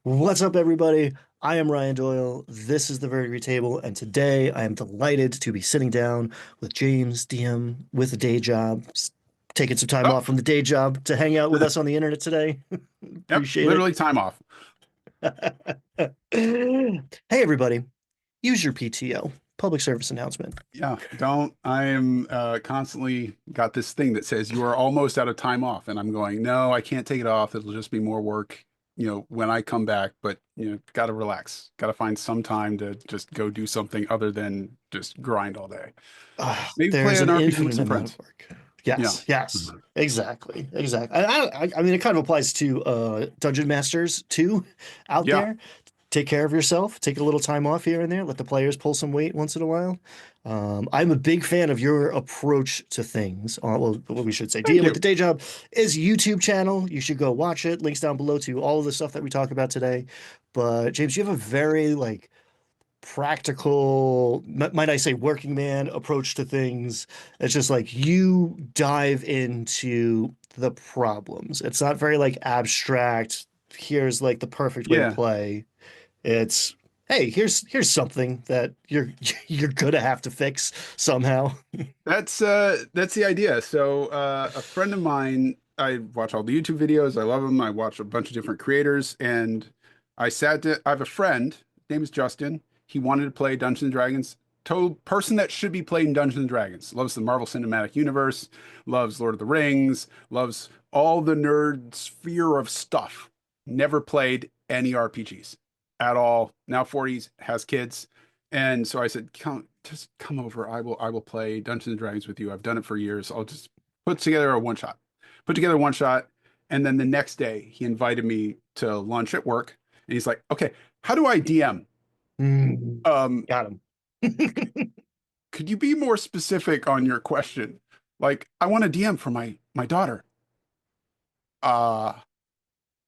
What's up, everybody? I am Ryan Doyle. This is the Very Table, and today I am delighted to be sitting down with James, DM, with a day job, taking some time Oh, off from the day job to hang out with us on the internet today. yep. Appreciate it. Literally time off. Hey, everybody, use your PTO, public service announcement. Yeah. Don't. I am constantly got this thing that says you are almost out of time off, and I'm going, no, I can't take it off. It'll just be more work, when I come back. But got to relax. Got to find some time to just go do something other than just grind all day. Maybe play There's an an RPG with infinite some amount of friends. work. Yeah. Yes, yes, exactly, exactly. I mean, it kind of applies to dungeon masters too, out Yeah. there. Take care of yourself. Take a little time off here and there. Let the players pull some weight once in a while. I'm a big fan of your approach to things. Well, what we should say, Thank DM with you. the day job is YouTube channel. You should go watch it. Links down below to all of the stuff that we talk about today. But James, you have a very like practical, might I say, working man approach to things. It's just like you dive into the problems. It's not very like abstract. Here's like the perfect way to Yeah. play. It's hey, here's something that you're gonna have to fix somehow. That's the idea. So a friend of mine, I watch all the YouTube videos. I love them. I watch a bunch of different creators, and I have a friend, his name is Justin. He wanted to play Dungeons and Dragons. Total person that should be playing Dungeons and Dragons. Loves the Marvel Cinematic Universe, loves Lord of the Rings, loves all the nerd sphere of stuff. Never played any RPGs at all. Now 40s, has kids. And so I said, come, just come over. I will play Dungeons and Dragons with you. I've done it for years. I'll just put together a one shot. Put together one shot. And then the next day he invited me to lunch at work. And he's like, okay, how do I DM? Mm, Um, got him. could you be more specific on your question? Like, I want a DM for my daughter. Uh,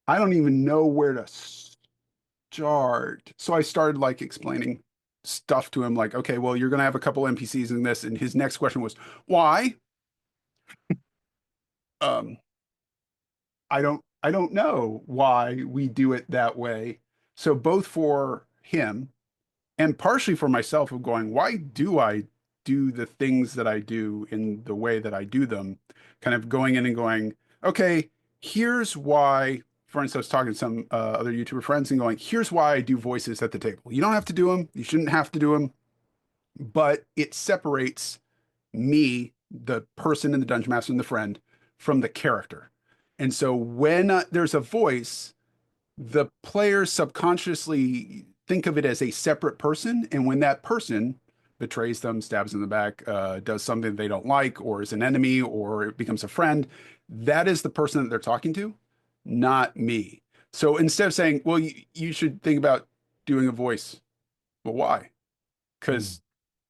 I don't even know where to start. So I started like explaining stuff to him, like, okay, well, you're gonna have a couple NPCs in this, and his next question was, why? Um, I don't know why we do it that way. So both for him and partially for myself of going, why do I do the things that I do in the way that I do them? Kind of going in and going, okay, here's why. For instance, I was talking to some other YouTuber friends and going, here's why I do voices at the table. You don't have to do them. You shouldn't have to do them, but it separates me, the person in the dungeon master and the friend, from the character. And so when there's a voice, the players subconsciously think of it as a separate person. And when that person betrays them, stabs in the back, does something they don't like, or is an enemy, or it becomes a friend, that is the person that they're talking to, not me. So instead of saying, well, you should think about doing a voice. Well, why? Mm. Because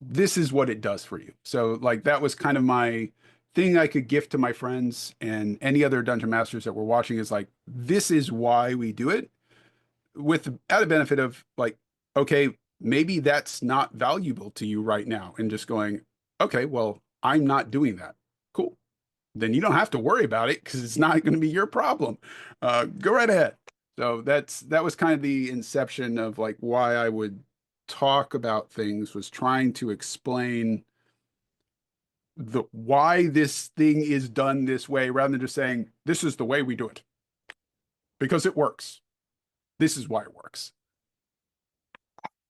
this is what it does for you. So like that was kind of my thing I could gift to my friends and any other dungeon masters that were watching is like, this is why we do it with the added benefit of like, okay, maybe that's not valuable to you right now. And just going, okay, well, I'm not doing that. Cool. Then you don't have to worry about it because it's not going to be your problem. Go right ahead. So that was kind of the inception of like why I would talk about things was trying to explain the why this thing is done this way rather than just saying this is the way we do it because it works. This is why it works.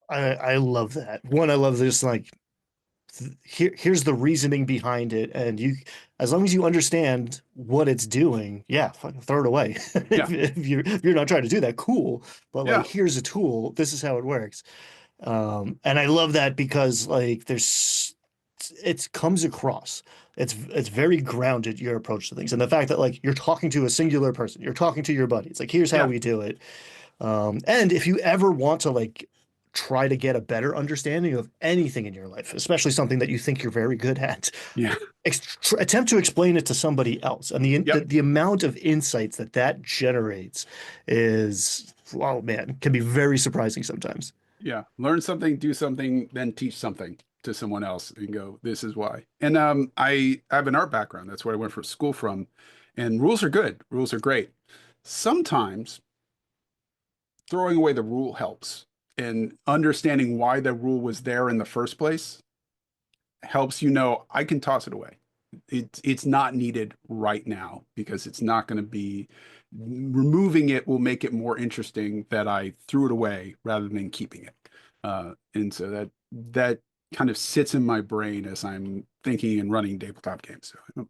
I love that. One, I love this like here's the reasoning behind it, and you, as long as you understand what it's doing, yeah, fucking throw it away. Yeah. If you're not trying to do that, cool. But like, Yeah. here's a tool. This is how it works. And I love that because like there's it comes across. It's very grounded your approach to things, and the fact that like you're talking to a singular person, you're talking to your buddy. It's like here's how Yeah. we do it. And if you ever want to like try to get a better understanding of anything in your life, especially something that you think you're very good at, Yeah. attempt to explain it to somebody else. And Yep. the amount of insights that that generates is, oh man, can be very surprising sometimes. Yeah. Learn something, do something, then teach something to someone else and go, this is why. And I have an art background. That's where I went for school from. And rules are good. Rules are great. Sometimes throwing away the rule helps, and understanding why the rule was there in the first place helps you know I can toss it away. It's not needed right now because it's not going to be removing it will make it more interesting that I threw it away rather than keeping it. And so that kind of sits in my brain as I'm thinking and running tabletop games. So,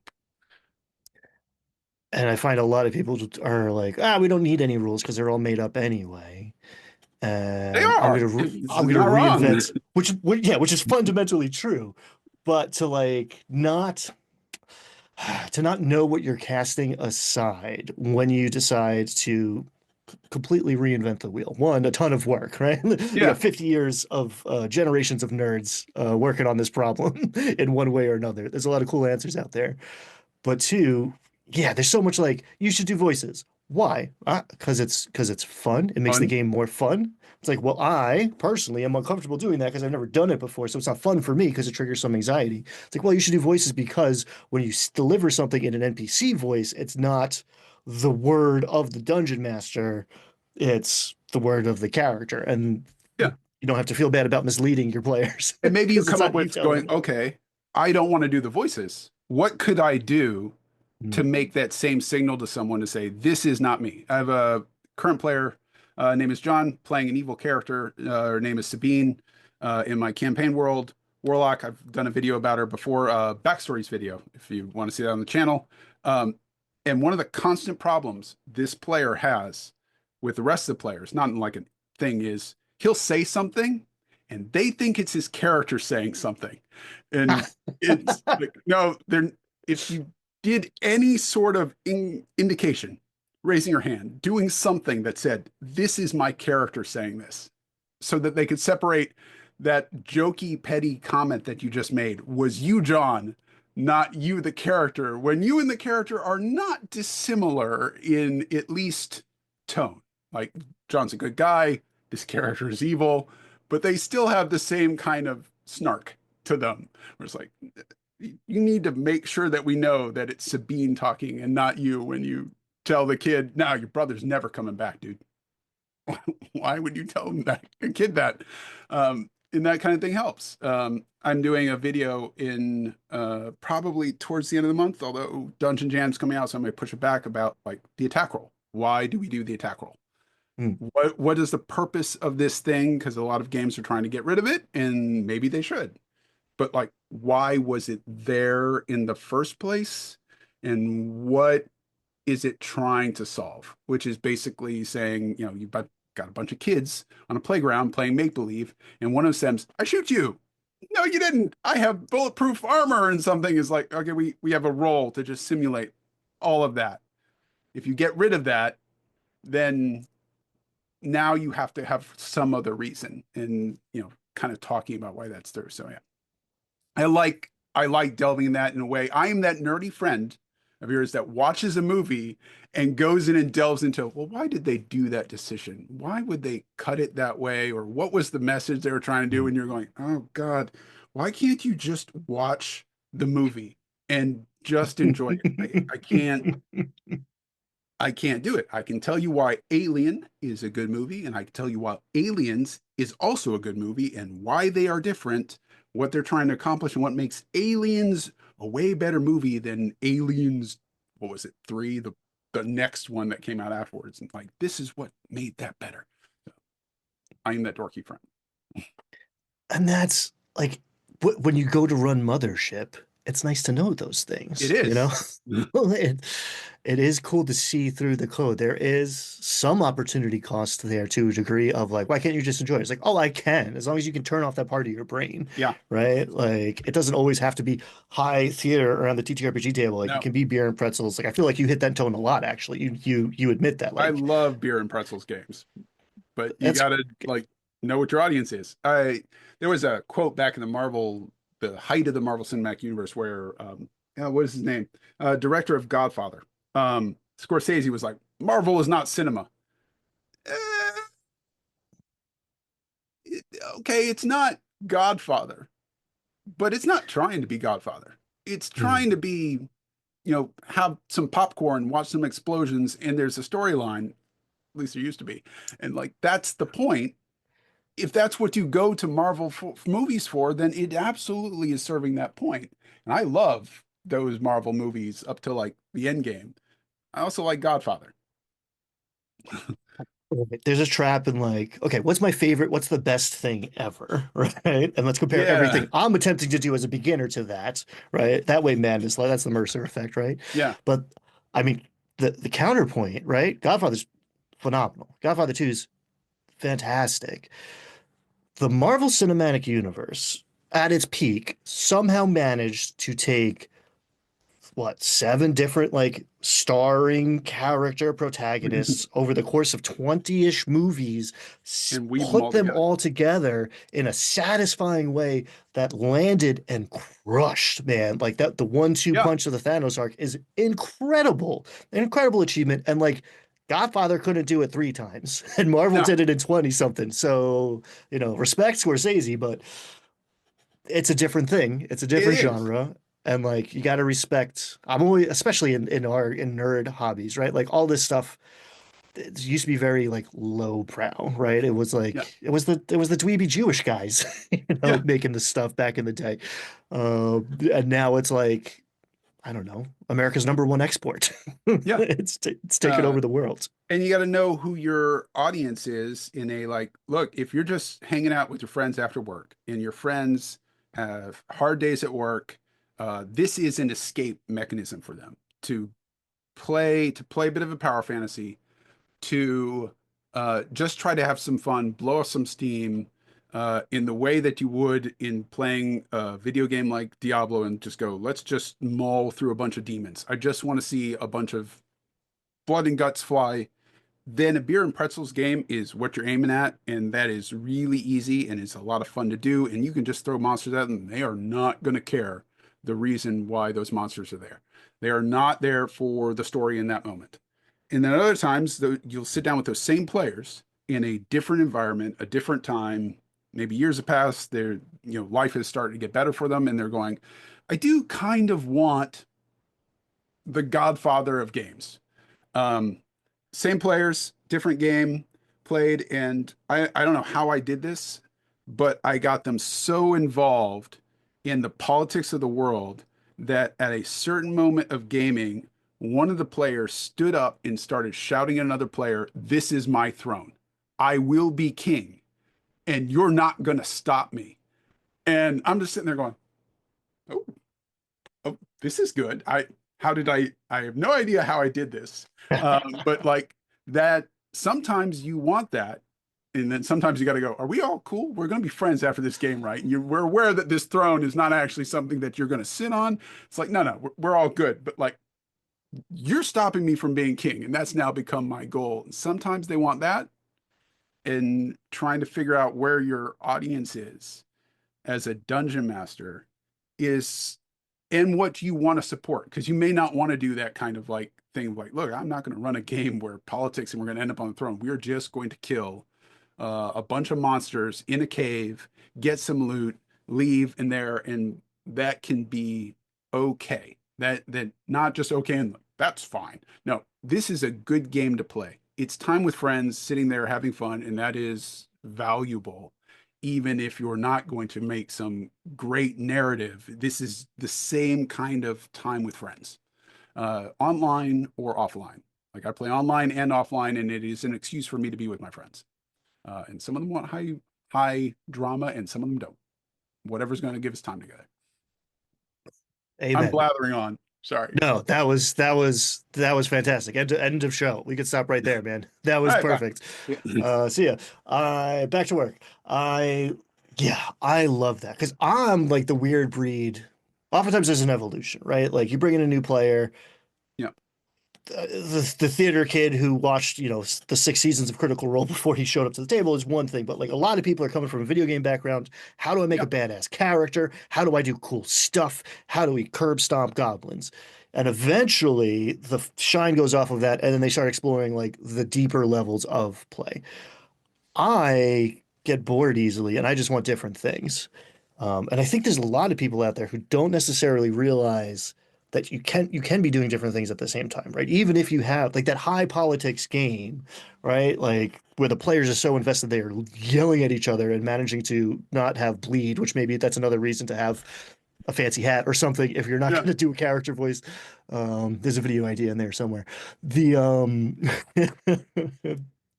And I find a lot of people are like, ah, we don't need any rules because they're all made up anyway. they And are. This is I'm gonna not wrong. reinvent, yeah, which is fundamentally true, but to like not to not know what you're casting aside when you decide to completely reinvent the wheel. One, a ton of work, right? You Yeah. got 50 years of generations of nerds working on this problem in one way or another. There's a lot of cool answers out there. But two, yeah, there's so much like you should do voices. Why? Because it's fun. It makes the Fun. game more fun. It's like, well, I personally am uncomfortable doing that because I've never done it before, so it's not fun for me because it triggers some anxiety. It's like, well, you should do voices because when you deliver something in an NPC voice, it's not the word of the dungeon master, it's the word of the character, and Yeah. you don't have to feel bad about misleading your players And maybe you because it's come up not you with telling going, them. okay, I don't want to do the voices. What could I do to Mm. make that same signal to someone to say, this is not me? I have a current player, name is John, playing an evil character. Her name is Sabine. In my campaign world, Warlock, I've done a video about her before, backstories video, if you want to see that on the channel. Um, and one of the constant problems this player has with the rest of the players, not like a thing, is he'll say something and they think it's his character saying something. And it's like, no, they're if you did any sort of indication, raising your hand, doing something that said, this is my character saying this, so that they could separate that jokey, petty comment that you just made was you, John, not you, the character, when you and the character are not dissimilar in at least tone. Like, John's a good guy, this character is evil, but they still have the same kind of snark to them. Where it's like, you need to make sure that we know that it's Sabine talking and not you when you tell the kid, no, your brother's never coming back, dude. Why would you tell that a kid that? And that kind of thing helps. I'm doing a video in probably towards the end of the month, although Dungeon Jam's coming out, so I'm going to push it back about like the attack roll. Why do we do the attack roll? Mm. What is the purpose of this thing? Because a lot of games are trying to get rid of it, and maybe they should. But like, why was it there in the first place? And what is it trying to solve? Which is basically saying, you know, you've got a bunch of kids on a playground playing make believe, and one of them's, I shoot you. No, you didn't. I have bulletproof armor, and something is like, okay, we have a role to just simulate all of that. If you get rid of that, then now you have to have some other reason, and you know, kind of talking about why that's there. So yeah. I like delving in that in a way. I am that nerdy friend of yours that watches a movie and goes in and delves into, well, why did they do that decision? Why would they cut it that way? Or what was the message they were trying to do? Mm. And you're going, oh God, why can't you just watch the movie and just enjoy it? I can't do it. I can tell you why Alien is a good movie, and I can tell you why Aliens is also a good movie, and why they are different, what they're trying to accomplish, and what makes Aliens a way better movie than Aliens, what was it, 3, the next one that came out afterwards. And like, this is what made that better. So, I am that dorky friend. And that's like when you go to run Mothership, it's nice to know those It things, you know? is. It, it is cool to see through the code. There is some opportunity cost there to a degree of like, why can't you just enjoy it? It's like, oh, I can, as long as you can turn off that part of your brain, Yeah. right? Like, it doesn't always have to be high theater around the TTRPG table. Like, it No, can be beer and pretzels. Like, I feel like you hit that tone a lot, actually. You admit that. I Like, love beer and pretzels games, but you that's gotta like know what your audience is. There was a quote back in the height of the Marvel Cinematic Universe, where what is his name? Director of Godfather. Scorsese was like, Marvel is not cinema. Eh, okay, it's not Godfather, but it's not trying to be Godfather. It's mm, trying to be, have some popcorn, watch some explosions, and there's a storyline. least there used to be. And like that's the point. If that's what you go to Marvel movies for, then it absolutely is serving that point. And I love those Marvel movies up to like the end game. I also like Godfather. Right. There's a trap in like, okay, what's my favorite? What's the best thing ever? Right. And let's compare Yeah. everything I'm attempting to do as a beginner to that. Right. That way, madness, like that's the Mercer effect. Right. Yeah. But I mean, the counterpoint, right? Godfather's phenomenal. Godfather 2 is fantastic. The Marvel Cinematic Universe at its peak somehow managed to take what, seven different like starring character protagonists over the course of 20-ish movies, And weave them put all them together. all together in a satisfying way that landed and crushed, man. Like that, the 1-2 Yeah. punch of the Thanos arc is incredible, an incredible achievement. And like Godfather couldn't do it three times, and Marvel No, did it in 20 something. So, respect Scorsese, but it's a different thing. It's a it different is. genre. And like you got to respect. I'm always, especially in nerd hobbies, right? Like all this stuff, it used to be very like lowbrow, right? It was Yeah. like it was the dweeby Jewish guys, Yeah. making this stuff back in the day. And now it's like, I don't know, America's number one export. Yeah. It's taken Uh, over the world. and you got to know who your audience is in a like, look, if you're just hanging out with your friends after work and your friends have hard days at work, this is an escape mechanism for them to play a bit of a power fantasy, to just try to have some fun, blow off some steam in the way that you would in playing a video game like Diablo and just go, let's just maul through a bunch of demons. I just want to see a bunch of blood and guts fly. Then a beer and pretzels game is what you're aiming at, and that is really easy and it's a lot of fun to do. And you can just throw monsters at them. They are not going to care the reason why those monsters are there. They are not there for the story in that moment. And then other times, you'll sit down with those same players in a different environment, a different time. Maybe years have passed. Life has started to get better for them, and they're going, I do kind of want the Godfather of games. Um, Same players, different game played, and I don't know how I did this, but I got them so involved in the politics of the world that at a certain moment of gaming, one of the players stood up and started shouting at another player, "This is my throne. I will be king, and you're not going to stop me." And I'm just sitting there going, "Oh, oh, this is good. I have no idea how I did this. But like that, sometimes you want that. And then sometimes you got to go, are we all cool? We're going to be friends after this game, right? And we're aware that this throne is not actually something that you're going to sit on. It's like, no, no, we're all good. But like, you're stopping me from being king. And that's now become my goal. And sometimes they want that, and trying to figure out where your audience is as a dungeon master is and what you want to support, because you may not want to do that kind of like thing like, look, I'm not going to run a game where politics and we're going to end up on the throne. We're just going to kill a bunch of monsters in a cave, get some loot, leave, and that can be okay. That not just okay and that's fine. No, this is a good game to play. It's time with friends, sitting there having fun, and that is valuable. Even if you're not going to make some great narrative, this is the same kind of time with friends, online or offline. Like I play online and offline, and it is an excuse for me to be with my friends. And some of them want high drama, and some of them don't. Whatever's going to give us time together. I'm Amen. blathering on. Sorry. No, that was fantastic. End of show. We could stop right there, man. That All was right, bye. perfect. Yeah. See ya. I back to work. Yeah, I love that because I'm like the weird breed. Oftentimes there's an evolution, right? Like you bring in a new player, Yeah. the theater kid who watched, the six seasons of Critical Role before he showed up to the table is one thing, but like a lot of people are coming from a video game background. How do I make Yeah. a badass character? How do I do cool stuff? How do we curb stomp goblins? And eventually the shine goes off of that, and then they start exploring like the deeper levels of play. I get bored easily, and I just want different things. And I think there's a lot of people out there who don't necessarily realize that you can be doing different things at the same time, right? Even if you have like that high politics game, right? Like where the players are so invested they're yelling at each other and managing to not have bleed, which maybe that's another reason to have a fancy hat or something if you're not Yeah. going to do a character voice. There's a video idea in there somewhere. The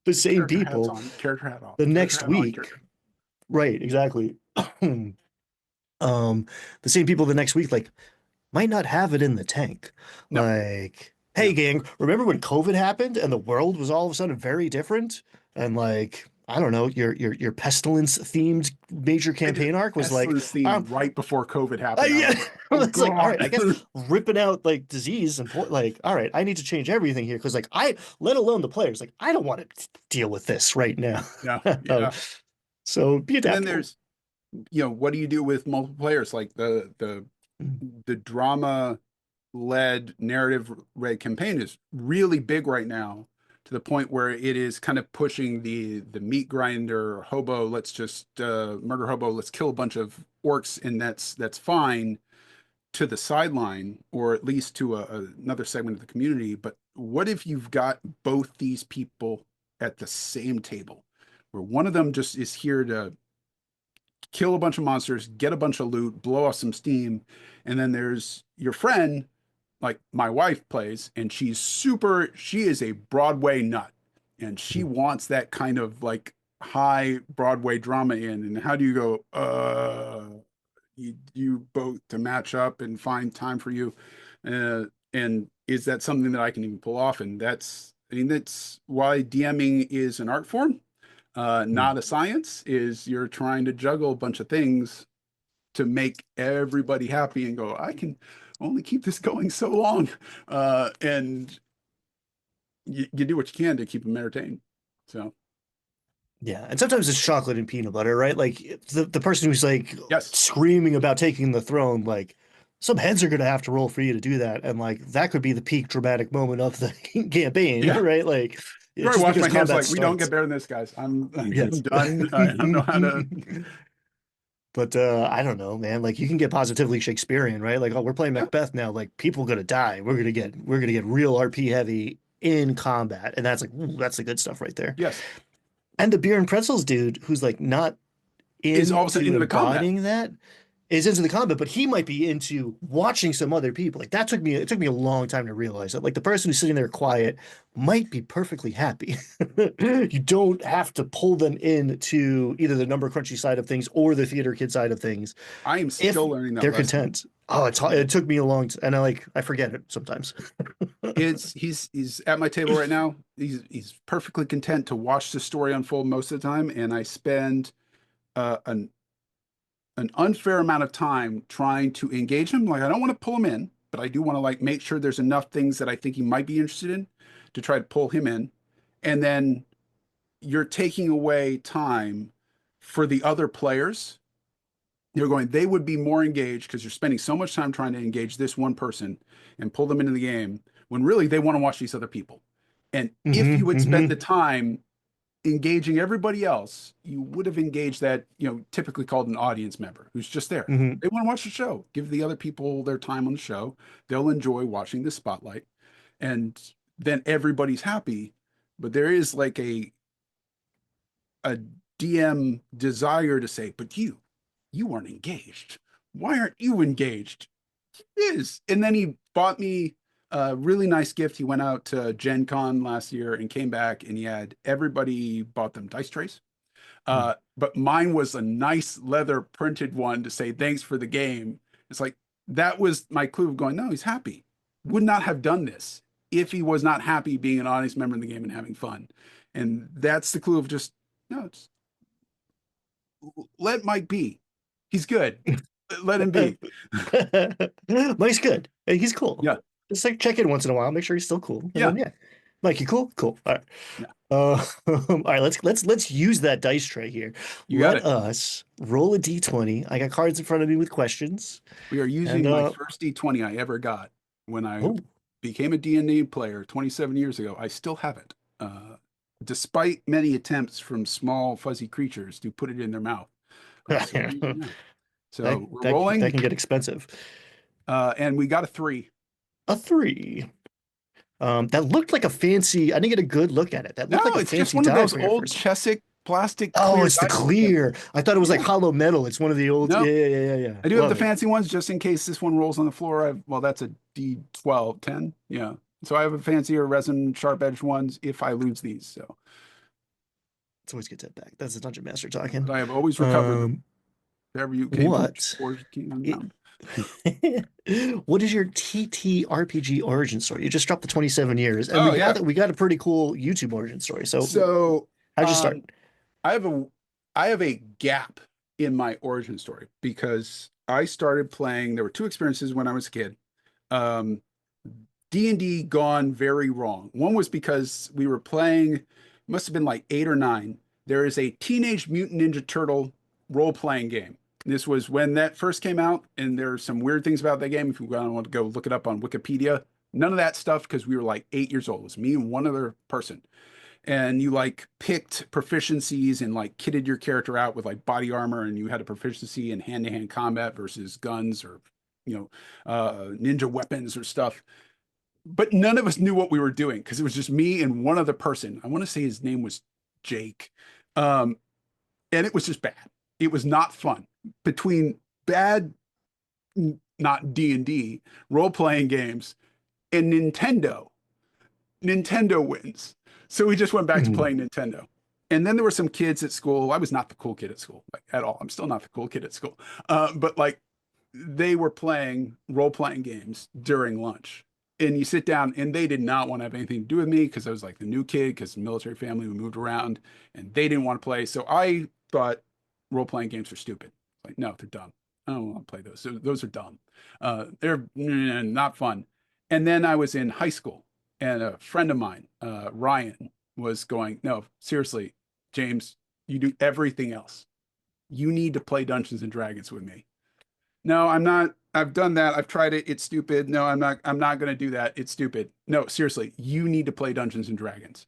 the same Character hats people on, character hat off, the character next hat on, week, character. right? Exactly. The same people the next week, like might not have it in the tank. No, Like, hey, no. gang, remember when COVID happened and the world was all of a sudden very different? And like, I don't know, your pestilence themed major I did campaign arc was like, Pestilence theme right before COVID happened. I yeah, was like, oh it's like, all right, I God. guess ripping out like disease and like, all right, I need to change everything here because like let alone the players, like I don't want to deal with this right now. Yeah, yeah. So be And then adaptable. there's, what do you do with multiple players? Like the drama led narrative led campaign is really big right now to the point where it is kind of pushing the meat grinder hobo, let's just murder hobo, let's kill a bunch of orcs and that's fine, to the sideline, or at least to another segment of the community. But what if you've got both these people at the same table, where one of them just is here to kill a bunch of monsters, get a bunch of loot, blow off some steam, and then there's your friend, like my wife plays, and she is a Broadway nut, and she wants that kind of like high Broadway drama in. And how do you go, you both to match up and find time for you? And is that something that I can even pull off? And I mean, that's why DMing is an art form, not a science, is you're trying to juggle a bunch of things to make everybody happy and go, I can only keep this going so long. And you do what you can to keep them entertained. So, Yeah, and sometimes it's chocolate and peanut butter, right? Like the person who's like yes. screaming about taking the throne, like some heads are gonna have to roll for you to do that, and like that could be the peak dramatic moment of the campaign, Yeah. right? Like You already just wash because my hands combat like we don't get starts. better than this, guys. I'm Yes. done. I don't know how to. But I don't know, man. Like you can get positively Shakespearean, right? Like, oh, we're playing Yeah. Macbeth now. Like people gonna die. We're gonna get real RP heavy in combat, and that's like ooh, that's the good stuff right there. Yes. And the beer and pretzels dude, who's like not Is all of a sudden into into the combat. embodying that is into the combat, but he might be into watching some other people. Like that it took me a long time to realize that. Like the person who's sitting there quiet might be perfectly happy. You don't have to pull them into either the number crunchy side of things or the theater kid side of things I am if still learning that they're lesson. content. Oh, it took me a long t and I forget it sometimes. He's at my table right now. He's perfectly content to watch the story unfold most of the time, and I spend an unfair amount of time trying to engage him. Like I don't want to pull him in, but I do want to like make sure there's enough things that I think he might be interested in to try to pull him in. And then you're taking away time for the other players. You're going, they would be more engaged because you're spending so much time trying to engage this one person and pull them into the game when really they want to watch these other people. And if you Hmm had spent the hmm time engaging everybody else, you would have engaged that, typically called an audience member who's just there. hmm They want to watch the show. Give the other people their time on the show. They'll enjoy watching the spotlight. And then everybody's happy. But there is like a DM desire to say, but you weren't engaged. Why aren't you engaged? Is. And then he bought me a really nice gift. He went out to Gen Con last year and came back and he had everybody bought them dice trays. But mine was a nice leather printed one to say thanks for the game. It's like that was my clue of going, no, he's happy. Would not have done this if he was not happy being an audience member in the game and having fun. And that's the clue of just no, it's let Mike be. He's good. Let him be. Mike's good. Hey, he's cool. Yeah. Just like check in once in a while, make sure he's still cool, and Yeah. then yeah, Mike, you cool? Cool. All right. Yeah. All right. Let's use that dice tray here. You got Let it. us roll a d20. I got cards in front of me with questions, We are and using my first D20 I ever got when I oh, became a D&D player 27 years ago. I still have it. Despite many attempts from small fuzzy creatures to put it in their mouth. So we're using that that. that So we're that rolling, can get expensive. and we got a 3. a 3. That looked like a fancy. I didn't get a good look at it. That No, looked like a it's just fancy one of die those for your old first one. Chesic plastic Oh, clear it's the dice that, clear. I thought it was like yeah. hollow metal. It's one of the old. No, Yeah, yeah, yeah, yeah, yeah. I do have Love the it. fancy ones just in case this one rolls on the floor. Well, that's a D12, 10. Yeah. So I have a fancier resin sharp edged ones if I lose these. So, It's always good to have back. That's the dungeon master but talking. I have always recovered them. Um, If ever you came from what? or came It, around. what is your TTRPG origin story? You just dropped the 27 years, and Oh yeah. we got a pretty cool YouTube origin story. So So how'd you start? um I have a gap in my origin story because I started playing. There were two experiences when I was a kid. Um, D&D gone very wrong. One was because we were playing, must have been like 8 or 9. There is a Teenage Mutant Ninja Turtle role-playing game. This was when that first came out, and there are some weird things about that game. If you want to go look it up on Wikipedia, none of that stuff because we were like 8 years old. It was me and one other person, and you like picked proficiencies and like kitted your character out with like body armor, and you had a proficiency in hand-to-hand combat versus guns or ninja weapons or stuff. But none of us knew what we were doing because it was just me and one other person. I want to say his name was Jake. um, and it was just bad. It was not fun. Between bad, not D&D role-playing games and Nintendo wins. So we just went back to Hmm. playing Nintendo. And then there were some kids at school. I was not the cool kid at school, like at all. I'm still not the cool kid at school. But like they were playing role-playing games during lunch. And you sit down, and they did not want to have anything to do with me because I was like the new kid, because military family, we moved around, and they didn't want to play. So I thought role-playing games are stupid. Like, no, they're dumb. I don't want to play those. Those are dumb. They're not fun. And then I was in high school, and a friend of mine, Ryan, was going, no, seriously, James, you do everything else. You need to play Dungeons and Dragons with me. No, I'm not. I've done that. I've tried it. It's stupid. No, I'm not. I'm not going to do that. It's stupid. No, seriously, you need to play Dungeons and Dragons.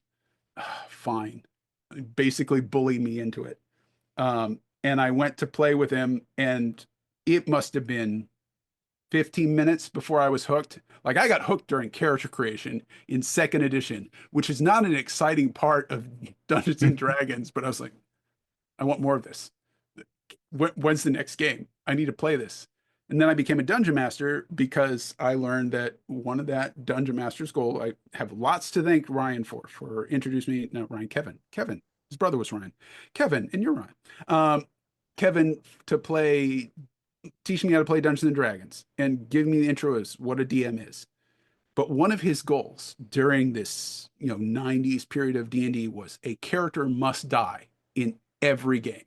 Fine. Basically bullied me into it. And I went to play with him, and it must have been 15 minutes before I was hooked. Like I got hooked during character creation in second edition, which is not an exciting part of Dungeons and Dragons, but I was like, I want more of this. When's the next game? I need to play this. And then I became a dungeon master because I learned that one of that dungeon master's goal, I have lots to thank Ryan for introducing me, no, Ryan, Kevin, his brother was Ryan, Kevin, and you're Ryan. Kevin to play, teach me how to play Dungeons and Dragons and give me the intro as what a DM is. But one of his goals during this, 90s period of D&D was a character must die in every game.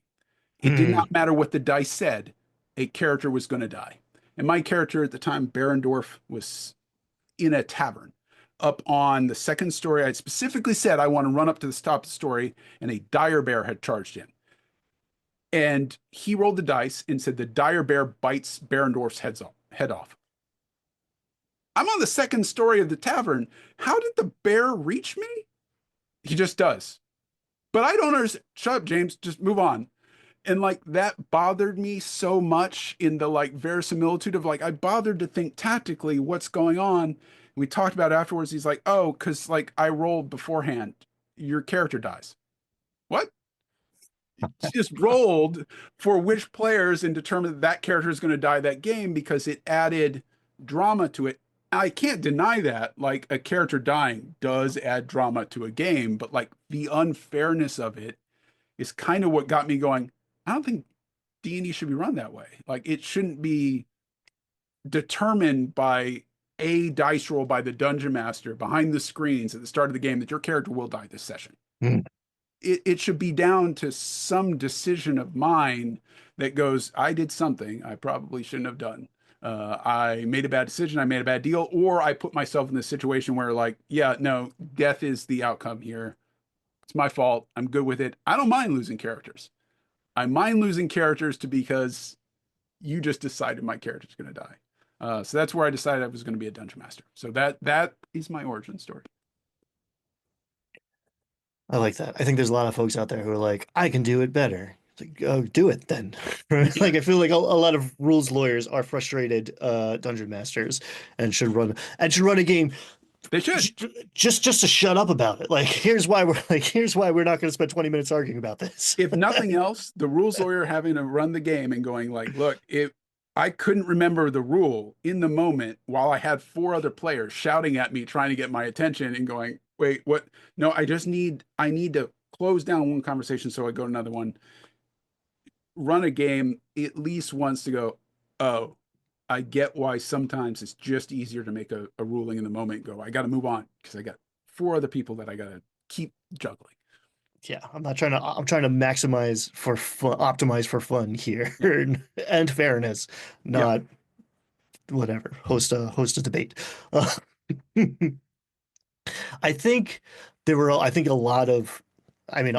It did Hmm. not matter what the dice said, a character was going to die. And my character at the time, Barendorf, was in a tavern up on the second story. I specifically said I want to run up to the top of the story, and a dire bear had charged in. And he rolled the dice and said the dire bear bites Barendorf's head off. I'm on the second story of the tavern. How did the bear reach me? He just does. But I don't understand. Shut up, James. Just move on. And like that bothered me so much in the like verisimilitude of like I bothered to think tactically what's going on. We talked about it afterwards. He's like, oh, because like I rolled beforehand, your character dies. What? Just rolled for which players and determined that that character is going to die that game because it added drama to it. I can't deny that like a character dying does add drama to a game, but like the unfairness of it is kind of what got me going. I don't think D&D should be run that way. Like it shouldn't be determined by a dice roll by the dungeon master behind the screens at the start of the game that your character will die this session. Hmm. It should be down to some decision of mine that goes, I did something I probably shouldn't have done. I made a bad decision, I made a bad deal, or I put myself in this situation where, like, yeah, no, death is the outcome here. It's my fault. I'm good with it. I don't mind losing characters. I mind losing characters to because you just decided my character's going to die. So that's where I decided I was going to be a dungeon master. So that is my origin story. I like that. I think there's a lot of folks out there who are like, I can do it better. Do it then. Yeah, Like I feel like a lot of rules lawyers are frustrated dungeon masters and should run a game they should. just to shut up about it. Like here's why we're not going to spend 20 minutes arguing about this. If nothing else, the rules lawyer having to run the game and going like, look, if I couldn't remember the rule in the moment while I had four other players shouting at me, trying to get my attention and going, wait, what? No, I need to close down one conversation so I go to another one. Run a game at least once to go, oh, I get why sometimes it's just easier to make a ruling in the moment and go, I got to move on because I got four other people that I got to keep juggling. Yeah, I'm trying to maximize for fun, optimize for fun here Yeah. and fairness, Yeah. not whatever. Host a debate. Uh, I think I think a lot of, I mean,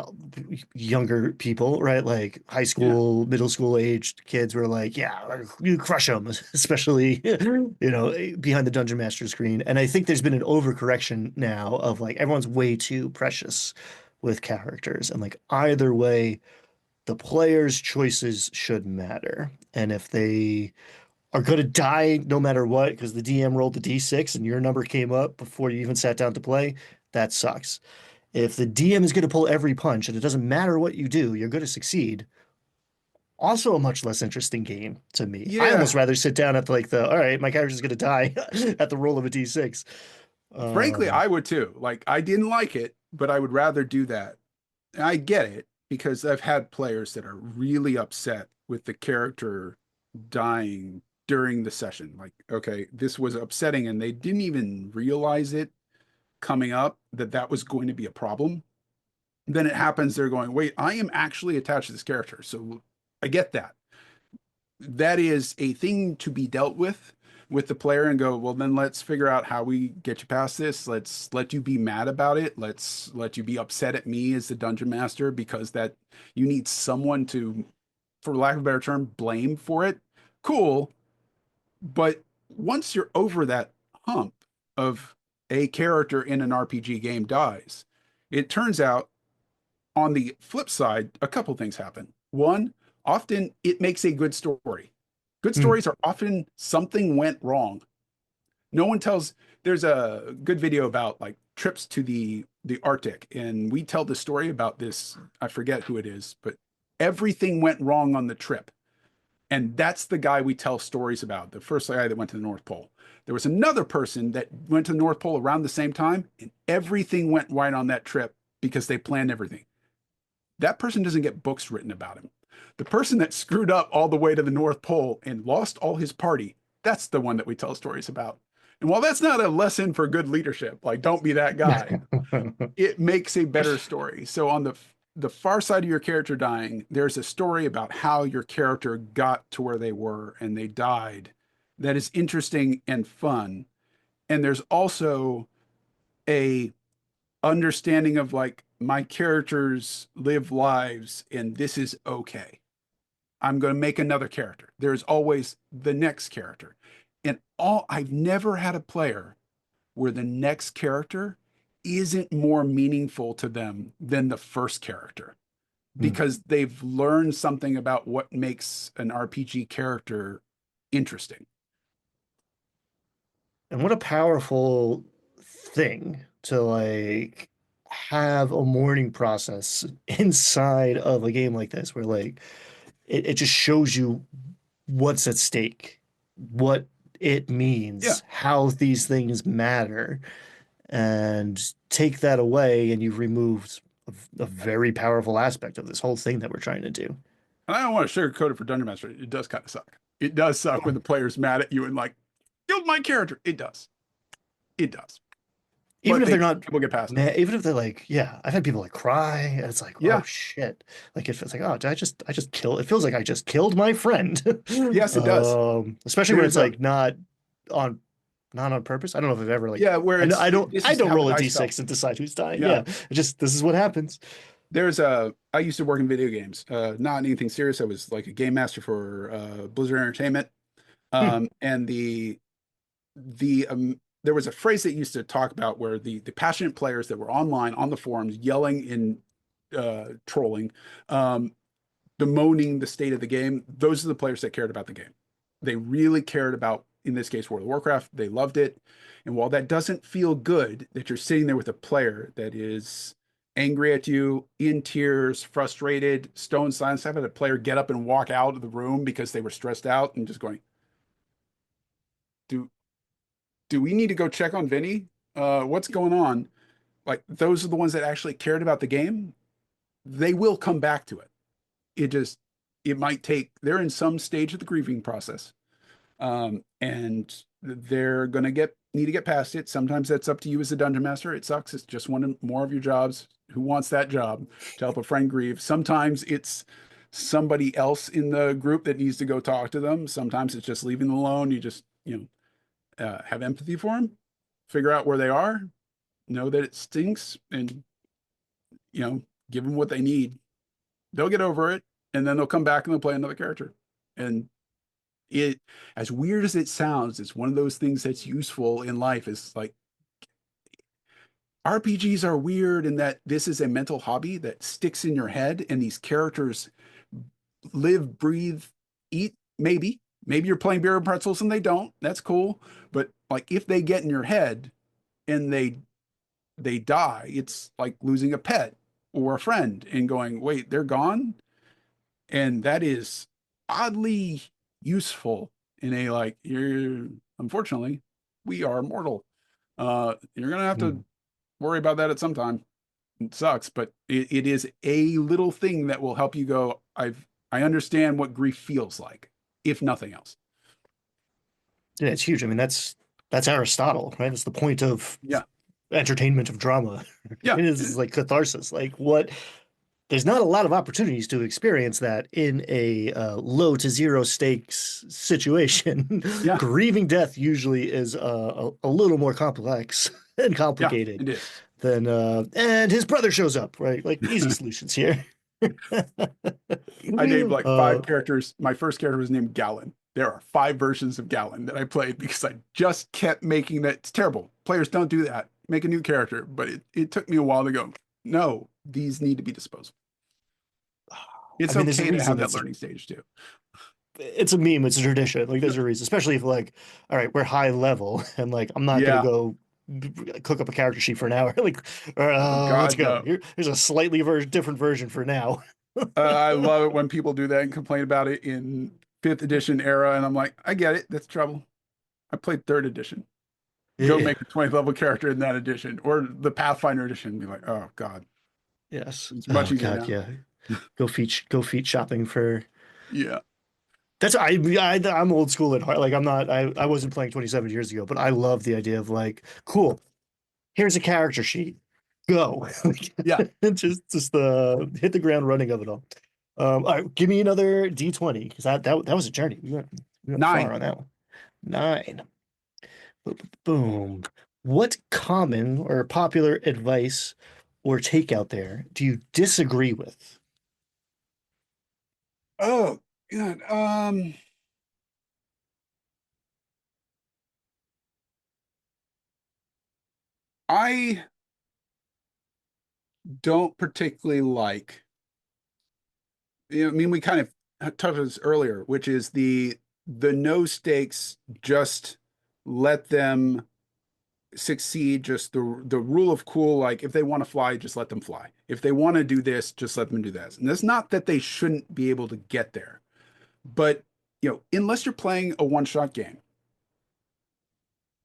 younger people, right? Like high Yeah. school, middle school aged kids were like, yeah, you crush them, especially, behind the Dungeon Master screen. And I think there's been an overcorrection now of like everyone's way too precious with characters. And like either way, the player's choices should matter. And if they are going to die no matter what because the DM rolled the D6 and your number came up before you even sat down to play, that sucks. If the DM is going to pull every punch and it doesn't matter what you do, you're going to succeed. Also, a much less interesting game to me. I almost Yeah. rather sit down at like all right, my character's going to die at the roll of a D6. Frankly, Um, I would too. Like, I didn't like it, but I would rather do that. And I get it because I've had players that are really upset with the character dying during the session. Like, okay, this was upsetting, and they didn't even realize it coming up that that was going to be a problem. Then it happens, they're going, wait, I am actually attached to this character. So I get that. That is a thing to be dealt with the player and go, well, then let's figure out how we get you past this. Let's let you be mad about it. Let's let you be upset at me as the dungeon master because that you need someone to, for lack of a better term, blame for it. Cool. But once you're over that hump of a character in an RPG game dies, it turns out on the flip side, a couple things happen. One, often it makes a good story. Good hmm. stories are often something went wrong. No one tells, there's a good video about like trips to the Arctic, and we tell the story about this. I forget who it is, but everything went wrong on the trip. And that's the guy we tell stories about, the first guy that went to the North Pole. There was another person that went to the North Pole around the same time, and everything went right on that trip because they planned everything. That person doesn't get books written about him. The person that screwed up all the way to the North Pole and lost all his party, that's the one that we tell stories about. And while that's not a lesson for good leadership, like don't be that guy, it makes a better story. So on the far side of your character dying, there's a story about how your character got to where they were and they died that is interesting and fun. And there's also a understanding of like my characters live lives and this is okay. I'm going to make another character. There's always the next character. And all I've never had a player where the next character isn't more meaningful to them than the first character Hmm. because they've learned something about what makes an RPG character interesting. And what a powerful thing to like have a mourning process inside of a game like this, where like it just shows you what's at stake, what it Yeah. means, how these things matter, and take that away, and you've removed a very powerful aspect of this whole thing that we're trying to do. And I don't want to sugarcoat it for Dungeon Master. It does kind of suck. It does suck when the player's mad at you and like, killed my character. It does. It does. Even But if they're not people get past it. man, even if they're like, yeah, I've had people like cry, and it's like, oh Yeah. shit. Like it feels like, oh, did I just kill it feels like I just killed my friend. Yes, it does. Especially when There's it's a like on not on purpose. I don't know if I've ever like yeah, where it's this I is don't how the roll a dice fell. d6 and decide who's dying. Yeah. Yeah. It just this is what happens. There's a I used to work in video games. Not anything serious. I was like a game master for Blizzard Entertainment. Hmm. And there was a phrase that used to talk about where the passionate players that were online on the forums yelling and trolling um bemoaning the state of the game, those are the players that cared about the game. They really cared about, in this case, World of Warcraft. They loved it. And while that doesn't feel good, that you're sitting there with a player that is angry at you, in tears, frustrated, stone silence, I've had a player get up and walk out of the room because they were stressed out and just going, do do we need to go check on Vinny? What's going on? Like those are the ones that actually cared about the game. They will come back to it. It just it might take they're in some stage of the grieving process. And they're gonna get need to get past it. Sometimes that's up to you as a dungeon master. It sucks. It's just one more of your jobs. Who wants that job to help a friend grieve? Sometimes it's somebody else in the group that needs to go talk to them. Sometimes it's just leaving them alone. You just, have empathy for them, figure out where they are, know that it stinks, and you know, give them what they need. They'll get over it, and then they'll come back and they'll play another character. And it, as weird as it sounds, it's one of those things that's useful in life. Is like RPGs are weird in that this is a mental hobby that sticks in your head, and these characters live, breathe, eat. Maybe you're playing beer and pretzels and they don't. That's cool. But like if they get in your head and they die, it's like losing a pet or a friend and going, wait, they're gone. And that is oddly useful in a like you're unfortunately we are mortal. You're gonna have to Mm. worry about that at some time. It sucks, but it is a little thing that will help you go, I understand what grief feels like, if nothing else. Yeah, it's huge. I mean, that's Aristotle, right? It's the point of Yeah. entertainment of drama. Yeah. It is like catharsis. Like what there's not a lot of opportunities to experience that in a low to zero stakes situation. Yeah. Grieving death usually is a little more complex and Yeah. complicated It is. than and his brother shows up, right? Like easy solutions here. I named like uh, five characters. My first character was named Gallon. There are five versions of Gallon that I played because I just kept making that. It's terrible. Players don't do that. Make a new character. But it took me a while to go, no, these need to be disposable. I It's mean, there's a okay to have reason that learning stage too. it's a meme, it's a tradition. Like Yeah. there's a reason, especially if like, all right, we're high level and like I'm not gonna Yeah. go cook up a character sheet for an hour. Like, Oh let's God, go. no. Here's a slightly different version for now. I love it when people do that and complain about it in fifth edition era. And I'm like, I get it. That's trouble. I played third edition. Go Yeah. make a 20th level character in that edition or the Pathfinder edition. Be like, oh God, Yes. it's much Oh easier God, now. yeah. Go feet shopping for Yeah. that's I'm old school at heart. Like I'm not I wasn't playing 27 years ago, but I love the idea of like, cool, here's a character sheet. Go. Yeah. Just hit the ground running of it all. All right, give me another D20 because that was a journey. We went far 9. on that one. Nine. Boom. What common or popular advice or take out there do you disagree with? Oh, God. I don't particularly like, I mean, we kind of touched on this earlier, which is the no stakes, just let them succeed, just the rule of cool, like if they want to fly, just let them fly. If they want to do this, just let them do that. And that's not that they shouldn't be able to get there, but unless you're playing a one-shot game,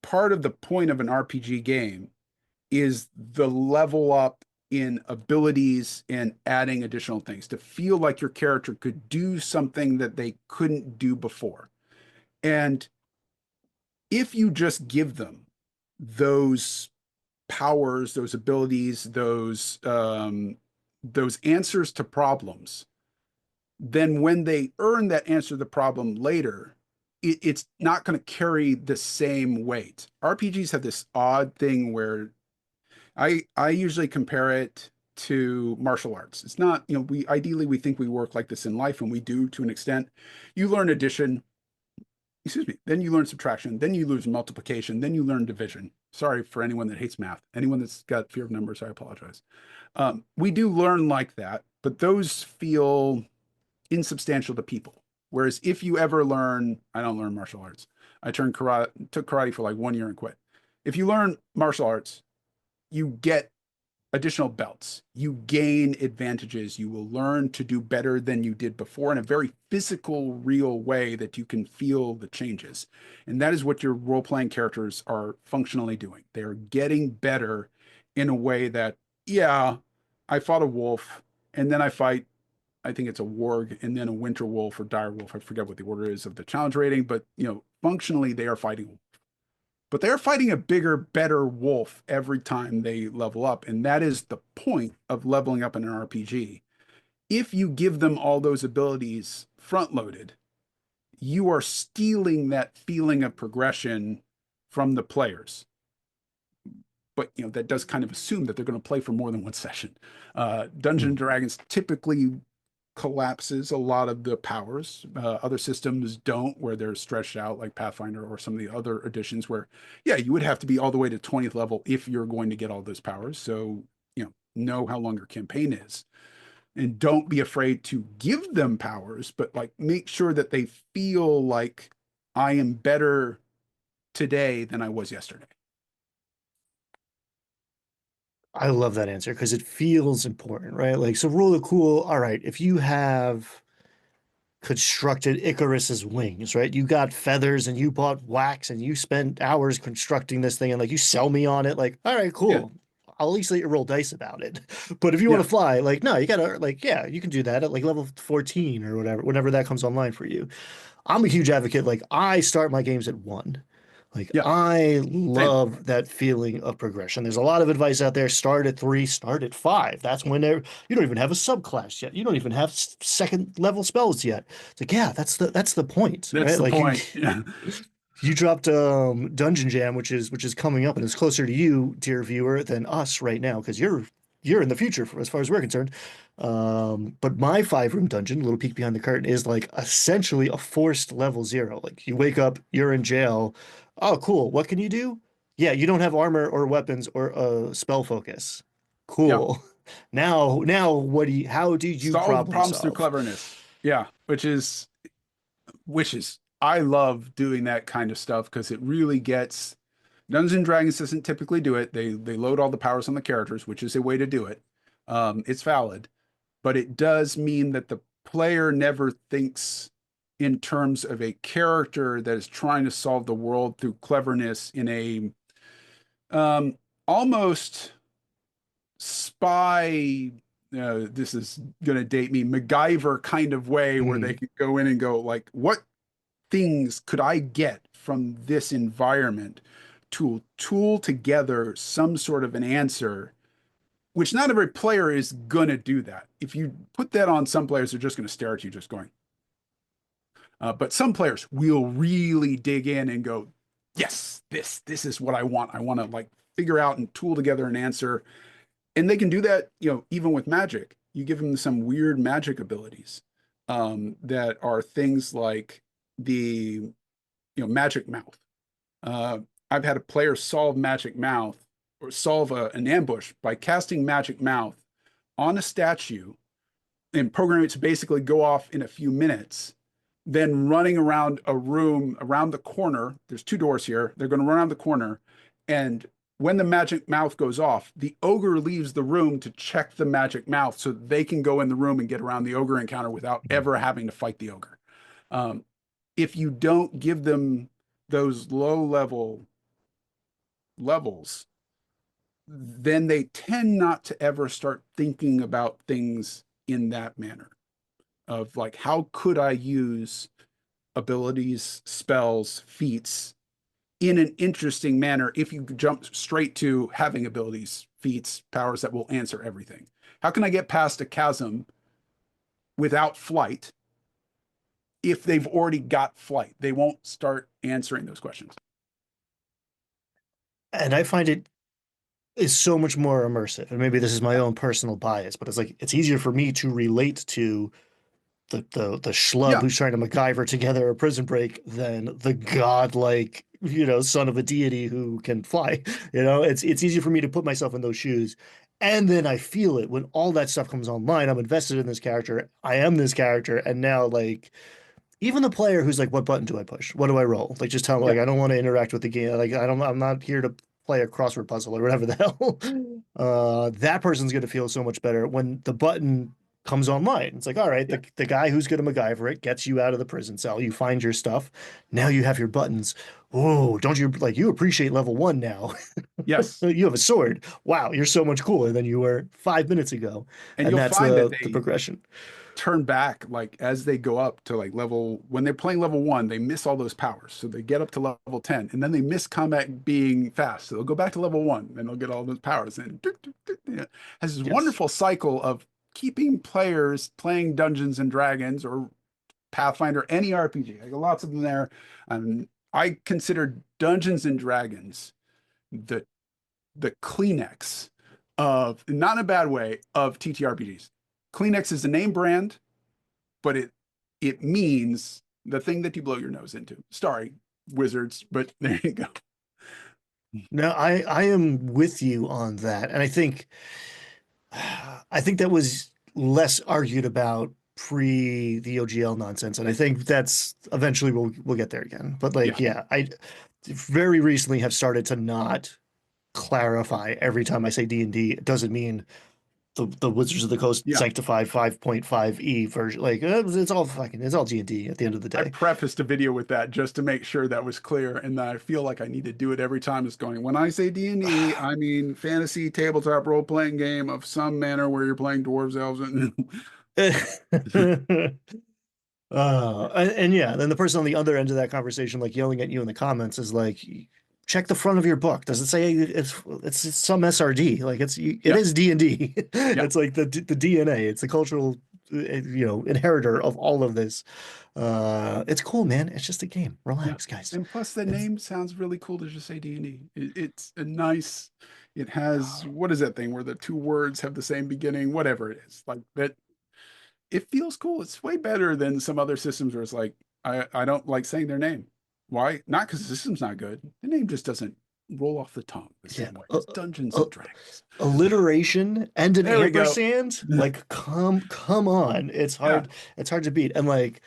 part of the point of an RPG game is the level up in abilities and adding additional things to feel like your character could do something that they couldn't do before. And if you just give them those powers, those abilities, those answers to problems, then when they earn that answer to the problem later, it's not going to carry the same weight. RPGs have this odd thing where I usually compare it to martial arts. It's not, we ideally we think we work like this in life, and we do to an extent. You learn addition, excuse me, then you learn subtraction, then you learn multiplication, then you learn division. Sorry for anyone that hates math. Anyone that's got fear of numbers, I apologize. We do learn like that, but those feel insubstantial to people. Whereas if you ever learn, I don't learn martial arts. I took karate for like 1 year and quit. If you learn martial arts, you get additional belts. You gain advantages. You will learn to do better than you did before in a very physical, real way that you can feel the changes. And that is what your role playing characters are functionally doing. They are getting better in a way that, yeah, I fought a wolf and then I think it's a warg and then a winter wolf or dire wolf. I forget what the order is of the challenge rating, but functionally they are fighting, but they're fighting a bigger, better wolf every time they level up. And that is the point of leveling up in an RPG. If you give them all those abilities front loaded, you are stealing that feeling of progression from the players. But that does kind of assume that they're going to play for more than one session. Dungeons and Dragons typically collapses a lot of the powers. Other systems don't, where they're stretched out, like Pathfinder or some of the other editions, where, yeah, you would have to be all the way to 20th level if you're going to get all those powers. So, know how long your campaign is. And don't be afraid to give them powers, but like make sure that they feel like I am better today than I was yesterday. I love that answer because it feels important, right? Like, so rule of cool, all right, if you have constructed Icarus's wings, right? You got feathers and you bought wax and you spent hours constructing this thing and like you sell me on it, like, all right, Yeah. cool. I'll at least let you roll dice about it. But if you want Yeah. to fly, like, no, you gotta, like, yeah, you can do that at like level 14 or whatever, whenever that comes online for you. I'm a huge advocate. Like, I start my games at one. Like, Yeah. I Same. love that feeling of progression. There's a lot of advice out there. Start at three, start at five. That's when you don't even have a subclass yet. You don't even have second level spells yet. It's like, yeah, that's the point, That's right? the Like you point. Yeah. you dropped Dungeon Jam, which is coming up and is closer to you, dear viewer, than us right now because you're in the future as far as we're concerned. But my 5 room dungeon, little peek behind the curtain, is like essentially a forced level zero. Like you wake up, you're in jail. Oh, cool. What can you do? Yeah, you don't have armor or weapons or spell focus. Yeah. Cool. Now, how do you Solve problem problems through solve? cleverness. Yeah. Which is I love doing that kind of stuff because it really gets Dungeons and Dragons doesn't typically do it. They load all the powers on the characters, which is a way to do it. It's valid, but it does mean that the player never thinks in terms of a character that is trying to solve the world through cleverness in a almost spy. This is going to date me, MacGyver kind of way, where they Mhm. could go in and go like, what things could I get from this environment to tool together some sort of an answer, which not every player is going to do that. If you put that on some players, they're just going to stare at you just going. But some players will really dig in and go, yes, this is what I want. I want to like figure out and tool together an answer. And they can do that, even with magic. You give them some weird magic abilities that are things like the magic mouth. Uh, I've had a player solve magic mouth or solve an ambush by casting magic mouth on a statue and programming it to basically go off in a few minutes, then running around a room around the corner. There's 2 doors here. They're going to run around the corner. And when the magic mouth goes off, the ogre leaves the room to check the magic mouth so they can go in the room and get around the ogre encounter without ever having to fight the ogre. Um, if you don't give them those low levels, then they tend not to ever start thinking about things in that manner of like, how could I use abilities, spells, feats in an interesting manner if you jump straight to having abilities, feats, powers that will answer everything? How can I get past a chasm without flight if they've already got flight? They won't start answering those questions. And I find it is so much more immersive. And maybe this is my Yeah. own personal bias, but it's like it's easier for me to relate to the schlub Yeah. who's trying to MacGyver together a prison break than the godlike, son of a deity who can fly. It's easier for me to put myself in those shoes. And then I feel it when all that stuff comes online. I'm invested in this character. I am this character, and now like even the player who's like, what button do I push? What do I roll? Like, just tell me, Yeah. like, I don't want to interact with the game. Like, I'm not here to play a crossword puzzle or whatever the hell. That person's going to feel so much better when the button comes online. It's like, all right, Yeah. the guy who's going to MacGyver it gets you out of the prison cell. You find your stuff. Now you have your buttons. Whoa, don't you like you appreciate level one now? Yes. You have a sword. Wow, you're so much cooler than you were 5 minutes ago. And And you'll that's find that the they progression. turn back like as they go up to like level when they're playing level one, they miss all those powers. So they get up to level 10 and then they miss combat being fast. So they'll go back to level one and they'll get all those powers. And it has this Yes. wonderful cycle of keeping players playing Dungeons and Dragons or Pathfinder, any RPG. I got lots of them there. I consider Dungeons and Dragons the Kleenex of, not in a bad way, of TTRPGs. Kleenex is a name brand, but it means the thing that you blow your nose into. Sorry, wizards, but there you go. No, I am with you on that. And I think that was less argued about pre the OGL nonsense. And I think that's eventually we'll get there again. But like, Yeah, yeah, I very recently have started to not clarify every time I say D&D, it doesn't mean the Wizards of the Coast yeah. sanctified 5.5e version. Like it's all fucking it's all D&D at the end of the I day. prefaced a video with that just to make sure that was clear, and I feel like I need to do it every time. It's going, when I say D&D, I mean fantasy tabletop role-playing game of some manner where you're playing dwarves, elves, and And yeah, then the person on the other end of that conversation, like yelling at you in the comments, is like, check the front of your book. Does it say it's some SRD? Like it yeah, is D&D. yeah, It's like the DNA. It's the cultural, inheritor of all of this. It's cool, man. It's just a game. yeah. Relax, guys. And plus, the It's name sounds really cool to just say D&D. It's a nice. It has, what is that thing where the two words have the same beginning? Whatever it is, like that. It feels cool. It's way better than some other systems where it's like I don't like saying their name. Why? Not because the system's not good. The name just doesn't roll off the tongue the yeah. same way as Dungeons Uh, and Dragons. alliteration and an There we go. ampersand. Like, come on. Yeah. It's hard to beat. And like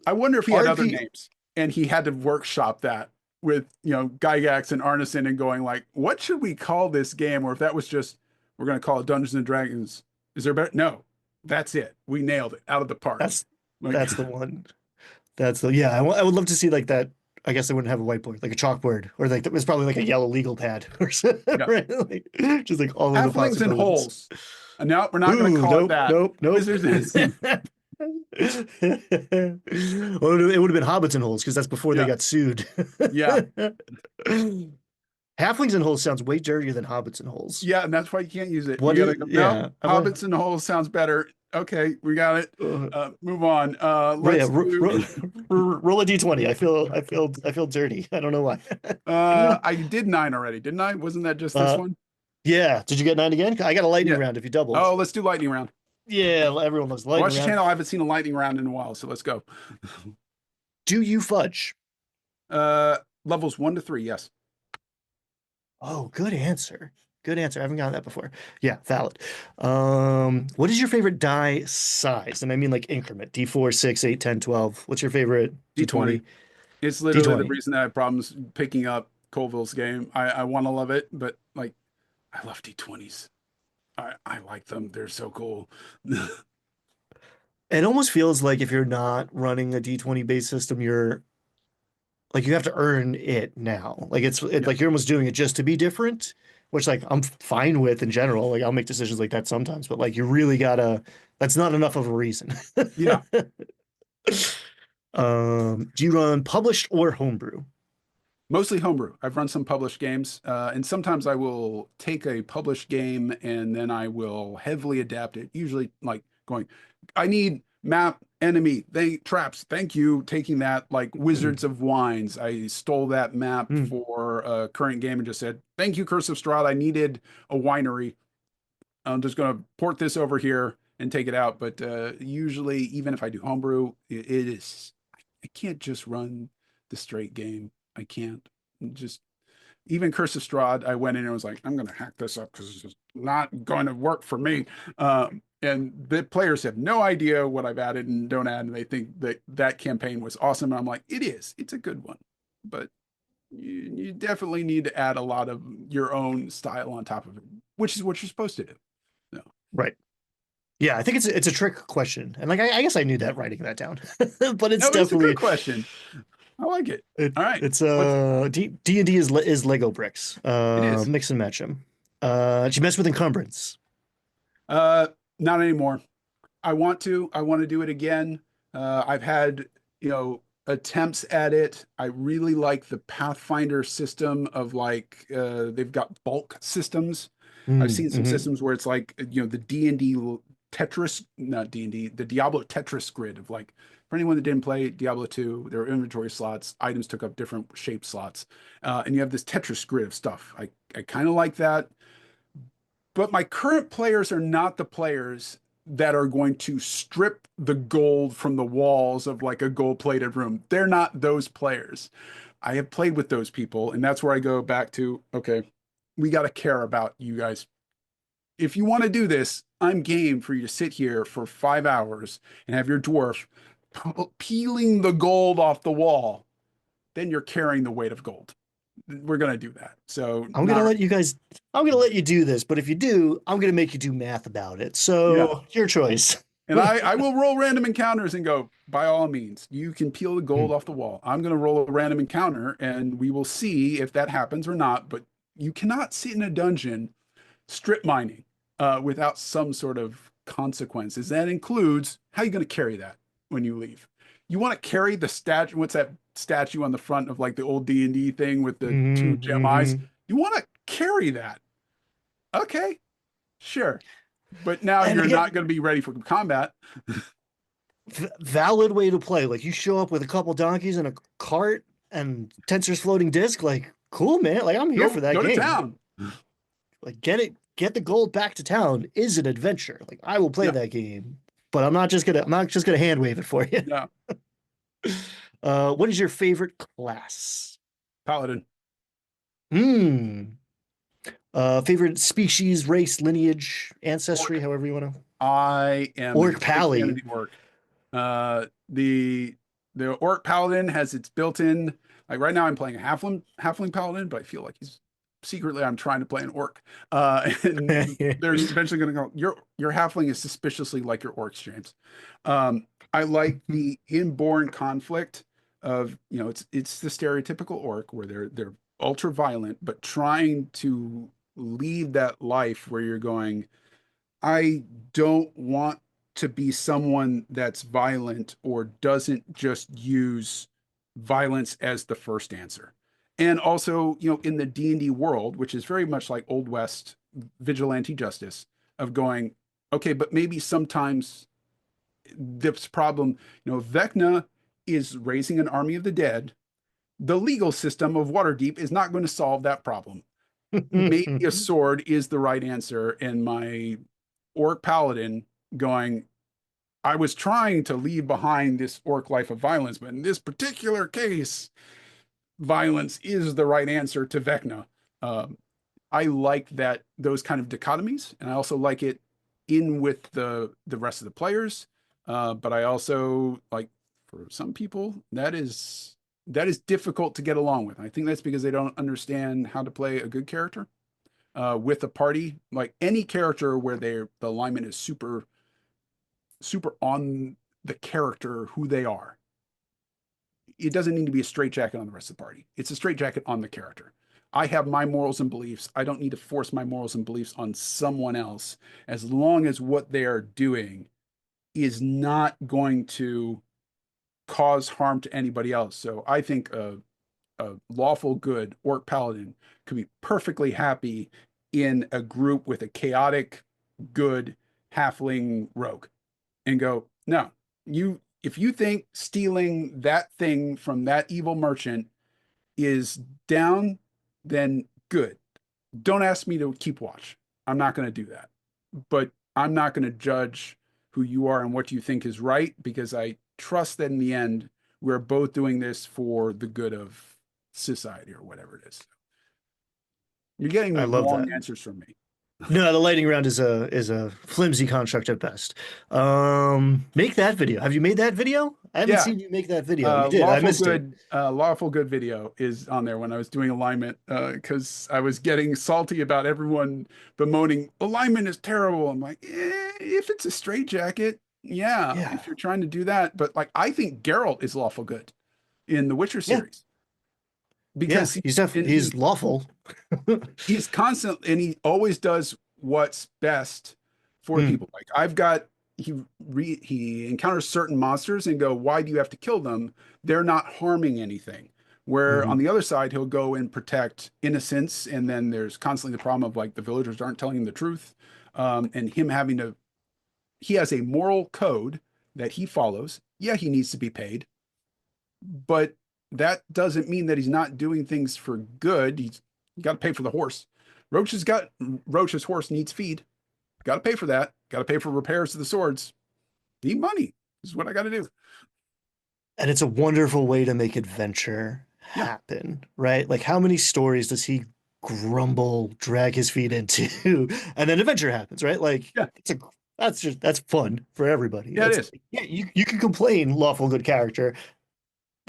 I wonder if he had other RP. names and he had to workshop that with, Gygax and Arneson and going like, what should we call this game? Or if that was just, we're going to call it Dungeons and Dragons. Is there better? No, that's it. We nailed it out of the park. That's Like, that's the one. That's the yeah. I would love to see like that. I guess they wouldn't have a whiteboard, like a chalkboard, or like it was probably like a yellow legal pad or something, yeah. right? Like, just like all of the Halflings and possibilities. holes. And now we're not going to Ooh, call it nope, that. nope, nope. Wizards. Well, it would have been hobbits and holes because that's before they Yeah. got sued. Yeah. Halflings and holes sounds way dirtier than hobbits and holes. Yeah. And that's why you can't use it. You What got to is? go, no, Yeah, I'm hobbits and holes sounds better. Okay, we got it. Move on. yeah. Let's do. Roll a d20. I feel dirty. I don't know why. I did nine already, didn't I? Wasn't that just this Uh, one? yeah. Did you get nine again? I got a lightning Yeah. round if you doubled. Oh, let's do lightning round. Yeah, everyone loves I lightning watched the round. channel. I haven't seen a lightning round in a while, so let's go. Do you fudge? Levels 1 to 3, yes. Oh, good answer. Good answer. I haven't gotten that before. Yeah, valid. What is your favorite die size? And I mean like increment. D4, 6, 8, 10, 12. What's your favorite D20. D20? It's literally the D20. reason that I have problems picking up Colville's game. I want to love it, but like I love D20s. I like them. They're so cool. It almost feels like if you're not running a D20 based system, you're like you have to earn it now. Like Yeah. like you're almost doing it just to be different, which like I'm fine with in general. Like I'll make decisions like that sometimes, but like you really gotta that's not enough of a reason. Yeah. Do you run published or homebrew? Mostly homebrew. I've run some published games, and sometimes I will take a published game and then I will heavily adapt it. Usually, like going, I need map enemy, they traps. Thank you. Taking that like Mm, Wizards of Wines. I stole that map mm, for a current game and just said, "Thank you, Curse of Strahd. I needed a winery. I'm just going to port this over here and take it out." But usually, even if I do homebrew, it is I can't just run the straight game. I can't just even Curse of Strahd, I went in and was like, I'm going to hack this up because it's just not going to work for me. And the players have no idea what I've added and don't add, and they think that that campaign was awesome. And I'm like, it is. It's a good one, but you definitely need to add a lot of your own style on top of it, which is what you're supposed to do. No, Right. Yeah, I think it's a trick question, and like I guess I knew that writing that down, but it's no, but it's a good definitely question. I like it. All right, it's what's D and D is Lego bricks. it is? Mix and match them. Did you mess with encumbrance? Uh, Not anymore. I want to do it again. I've had, attempts at it. I really like the Pathfinder system of like they've got bulk systems. I've Mm, seen some hmm systems where it's like, the D&D Tetris, not D&D, the Diablo Tetris grid of like for anyone that didn't play Diablo 2, there were inventory slots, items took up different shape slots. And you have this Tetris grid of stuff. I kind of like that. But my current players are not the players that are going to strip the gold from the walls of like a gold plated room. They're not those players. I have played with those people, and that's where I go back to okay, we got to care about you guys. If you want to do this, I'm game for you to sit here for 5 hours and have your dwarf peeling the gold off the wall. Then you're carrying the weight of gold. We're going to do that. So, I'm gonna not, let you guys. I'm gonna let you do this, but if you do, I'm gonna make you do math about it. yeah. So your choice. And I will roll random encounters and go, by all means, you can peel the gold off the wall. I'm going to roll a random encounter and we will see if that happens or not. But you cannot sit in a dungeon strip mining without some sort of consequences. That includes how you're going to carry that when you leave. You want to carry the statue. What's that statue on the front of like the old D&D thing with the two gem eyes? Hmm You want to carry that. Okay, sure. But now And you're again, not going to be ready for combat. valid way to play. Like you show up with a couple donkeys and a cart and Tensor's floating disc. Like cool, man. Like I'm here for that Go to game. town. Like get the gold back to town is an adventure. Like I will play Yeah, that game, but I'm not just gonna hand wave it for you. yeah. What is your favorite class? Paladin. Hmm. Favorite species, race, lineage, ancestry, Orc. however you want to. I am a Orc big fan of Pally. the orc. The orc paladin has its built-in. Like right now, I'm playing a halfling paladin, but I feel like he's secretly I'm trying to play an orc. And they're eventually going to go. Your halfling is suspiciously like your orcs, James. I like the inborn conflict of it's the stereotypical orc where they're ultra violent, but trying to lead that life where you're going. I don't want to be someone that's violent or doesn't just use violence as the first answer. And also, in the D&D world, which is very much like Old West vigilante justice of going, okay, but maybe sometimes this problem, Vecna is raising an army of the dead. The legal system of Waterdeep is not going to solve that problem. Maybe a sword is the right answer. And my orc paladin going, I was trying to leave behind this orc life of violence, but in this particular case, violence is the right answer to Vecna. Um, I like that those kind of dichotomies, and I also like it in with the rest of the players. But I also like for some people that is difficult to get along with. I think that's because they don't understand how to play a good character with a party. Like any character where the alignment is super on the character who they are. It doesn't need to be a straitjacket on the rest of the party. It's a straitjacket on the character. I have my morals and beliefs. I don't need to force my morals and beliefs on someone else as long as what they are doing is not going to cause harm to anybody else. So I think a lawful good orc paladin could be perfectly happy in a group with a chaotic good halfling rogue and go, no, if you think stealing that thing from that evil merchant is down, then good. Don't ask me to keep watch. I'm not going to do that. But I'm not going to judge who you are and what you think is right because I trust that in the end, we're both doing this for the good of society or whatever it is. You're getting I the love wrong that. answers from me. No, the lightning round is a flimsy construct at best. Make that video. Have you made that video? I haven't Yeah, seen you make that video. You did. I missed it. lawful good video is on there when I was doing alignment because I was getting salty about everyone bemoaning alignment is terrible. I'm like, if it's a straight jacket, yeah, Yeah. if you're trying to do that, but like I think Geralt is lawful good in the Witcher Yeah. series Yeah. because and He's lawful. he's constant and he always does what's best for Mm, people. Like I've got he encounters certain monsters and go, why do you have to kill them? They're not harming anything. Where on mhm, the other side, he'll go and protect innocents, and then there's constantly the problem of like the villagers aren't telling him the truth, and him having to. He has a moral code that he follows. Yeah, he needs to be paid, but that doesn't mean that he's not doing things for good. He's got to pay for the horse. Roach's horse needs feed. Got to pay for that. Got to pay for repairs to the swords. Need money. This is what I got to do. and it's a wonderful way to make adventure Yeah, happen, right? Like how many stories does he grumble, drag his feet into, and then adventure happens, right? Like yeah, that's fun for everybody. yeah. It It's is. yeah, you can complain lawful good character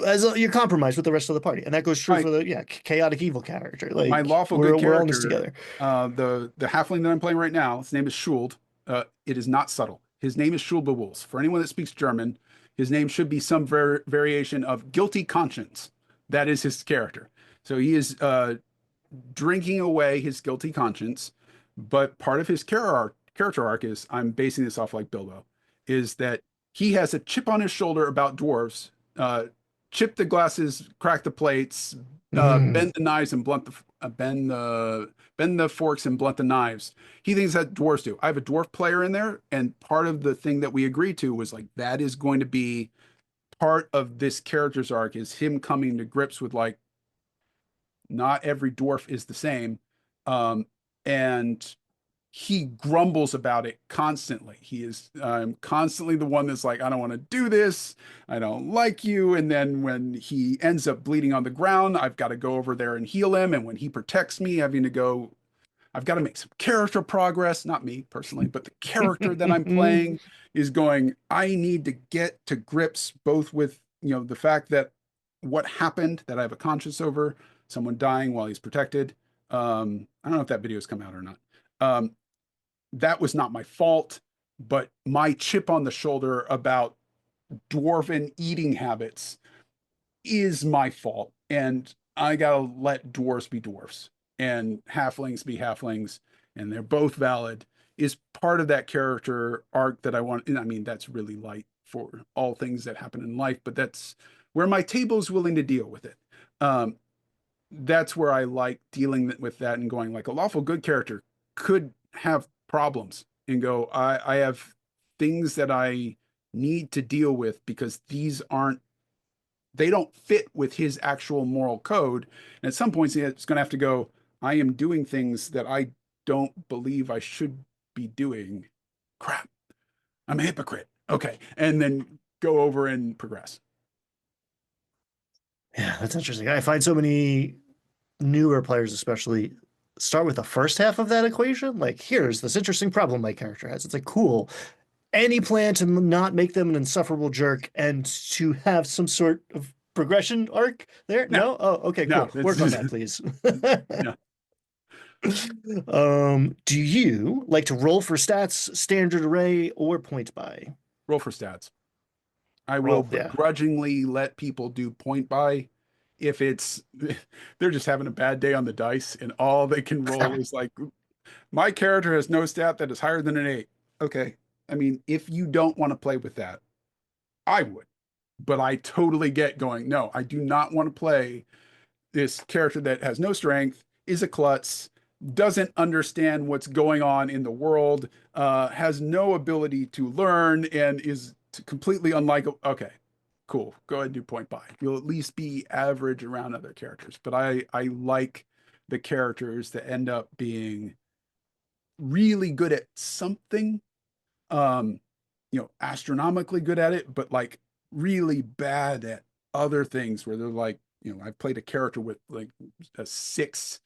as you're compromised with the rest of the party, and that goes true My for the chaotic evil character. my Like lawful good we're all in this character, together. the halfling that I'm playing right now, his name is Schuld. It is not subtle. His name is Schulbewulf. For anyone that speaks German, his name should be some variation of guilty conscience. That is his character. So he is drinking away his guilty conscience. But part of his character arc is I'm basing this off like Bilbo, is that he has a chip on his shoulder about dwarves. Chip the glasses, crack the plates, Mm. bend the knives and blunt the bend the forks and blunt the knives. He thinks that dwarves do. I have a dwarf player in there, and part of the thing that we agreed to was like that is going to be part of this character's arc is him coming to grips with like not every dwarf is the same. And he grumbles about it constantly. He is constantly the one that's like, I don't want to do this. I don't like you. And then when he ends up bleeding on the ground, I've got to go over there and heal him. And when he protects me, having to go, I've got to make some character progress. Not me personally, but the character that I'm playing is going, I need to get to grips both with, the fact that what happened that I have a conscience over, someone dying while he's protected. I don't know if that video has come out or not. That was not my fault, but my chip on the shoulder about dwarven eating habits is my fault. And I gotta let dwarves be dwarfs and halflings be halflings, and they're both valid, is part of that character arc that I want. And I mean, that's really light for all things that happen in life, but that's where my table is willing to deal with it. Um, that's where I like dealing with that and going like a lawful good character could have problems and go, I have things that I need to deal with because they don't fit with his actual moral code. And at some points, it's going to have to go, I am doing things that I don't believe I should be doing. Crap, I'm a hypocrite. Okay. And then go over and progress. Yeah, that's interesting. I find so many newer players, especially, start with the first half of that equation. Like, here's this interesting problem my character has. It's like, cool. Any plan to not make them an insufferable jerk and to have some sort of progression arc there? No, No? Oh, okay, no, cool. it's Work on that, please. no. Do you like to roll for stats, standard array, or point buy? Roll for stats. I will Roll, yeah. begrudgingly let people do point buy if it's they're just having a bad day on the dice and all they can roll is like my character has no stat that is higher than an 8. Okay. I mean, if you don't want to play with that, I would. But I totally get going, no, I do not want to play this character that has no strength, is a klutz, doesn't understand what's going on in the world, has no ability to learn, and is completely unlikable. Okay, cool. Go ahead and do point buy. You'll at least be average around other characters. But I like the characters that end up being really good at something, um, astronomically good at it, but like really bad at other things where they're like, I've played a character with like a 6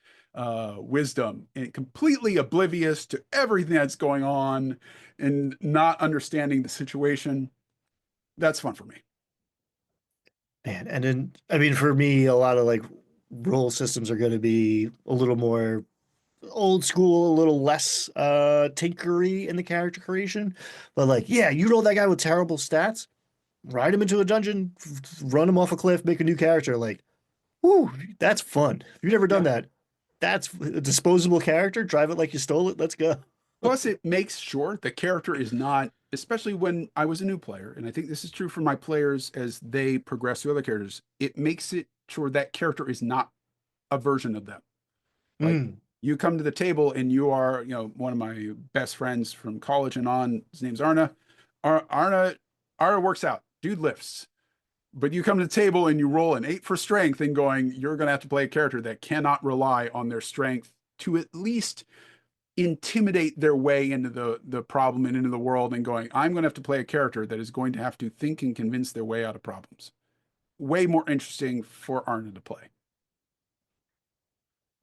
wisdom and completely oblivious to everything that's going on and not understanding the situation. That's fun for me. Man, and then I mean for me, a lot of like role systems are going to be a little more old school, a little less tinkery in the character creation. But like, yeah, you roll that guy with terrible stats, ride him into a dungeon, run him off a cliff, make a new character. Like, whoo, that's fun. If you've never done Yeah. that, that's a disposable character. Drive it like you stole it. Let's go. Plus, it makes sure the character is not, especially when I was a new player, and I think this is true for my players as they progress through other characters, it makes it sure that character is not a version of them. Like Mm. you come to the table and you are, one of my best friends from college and on, his name's Arna. Arna works out, dude lifts. But you come to the table and you roll an 8 for strength and going, you're going to have to play a character that cannot rely on their strength to at least intimidate their way into the problem and into the world and going, I'm going to have to play a character that is going to have to think and convince their way out of problems. Way more interesting for Arna to play.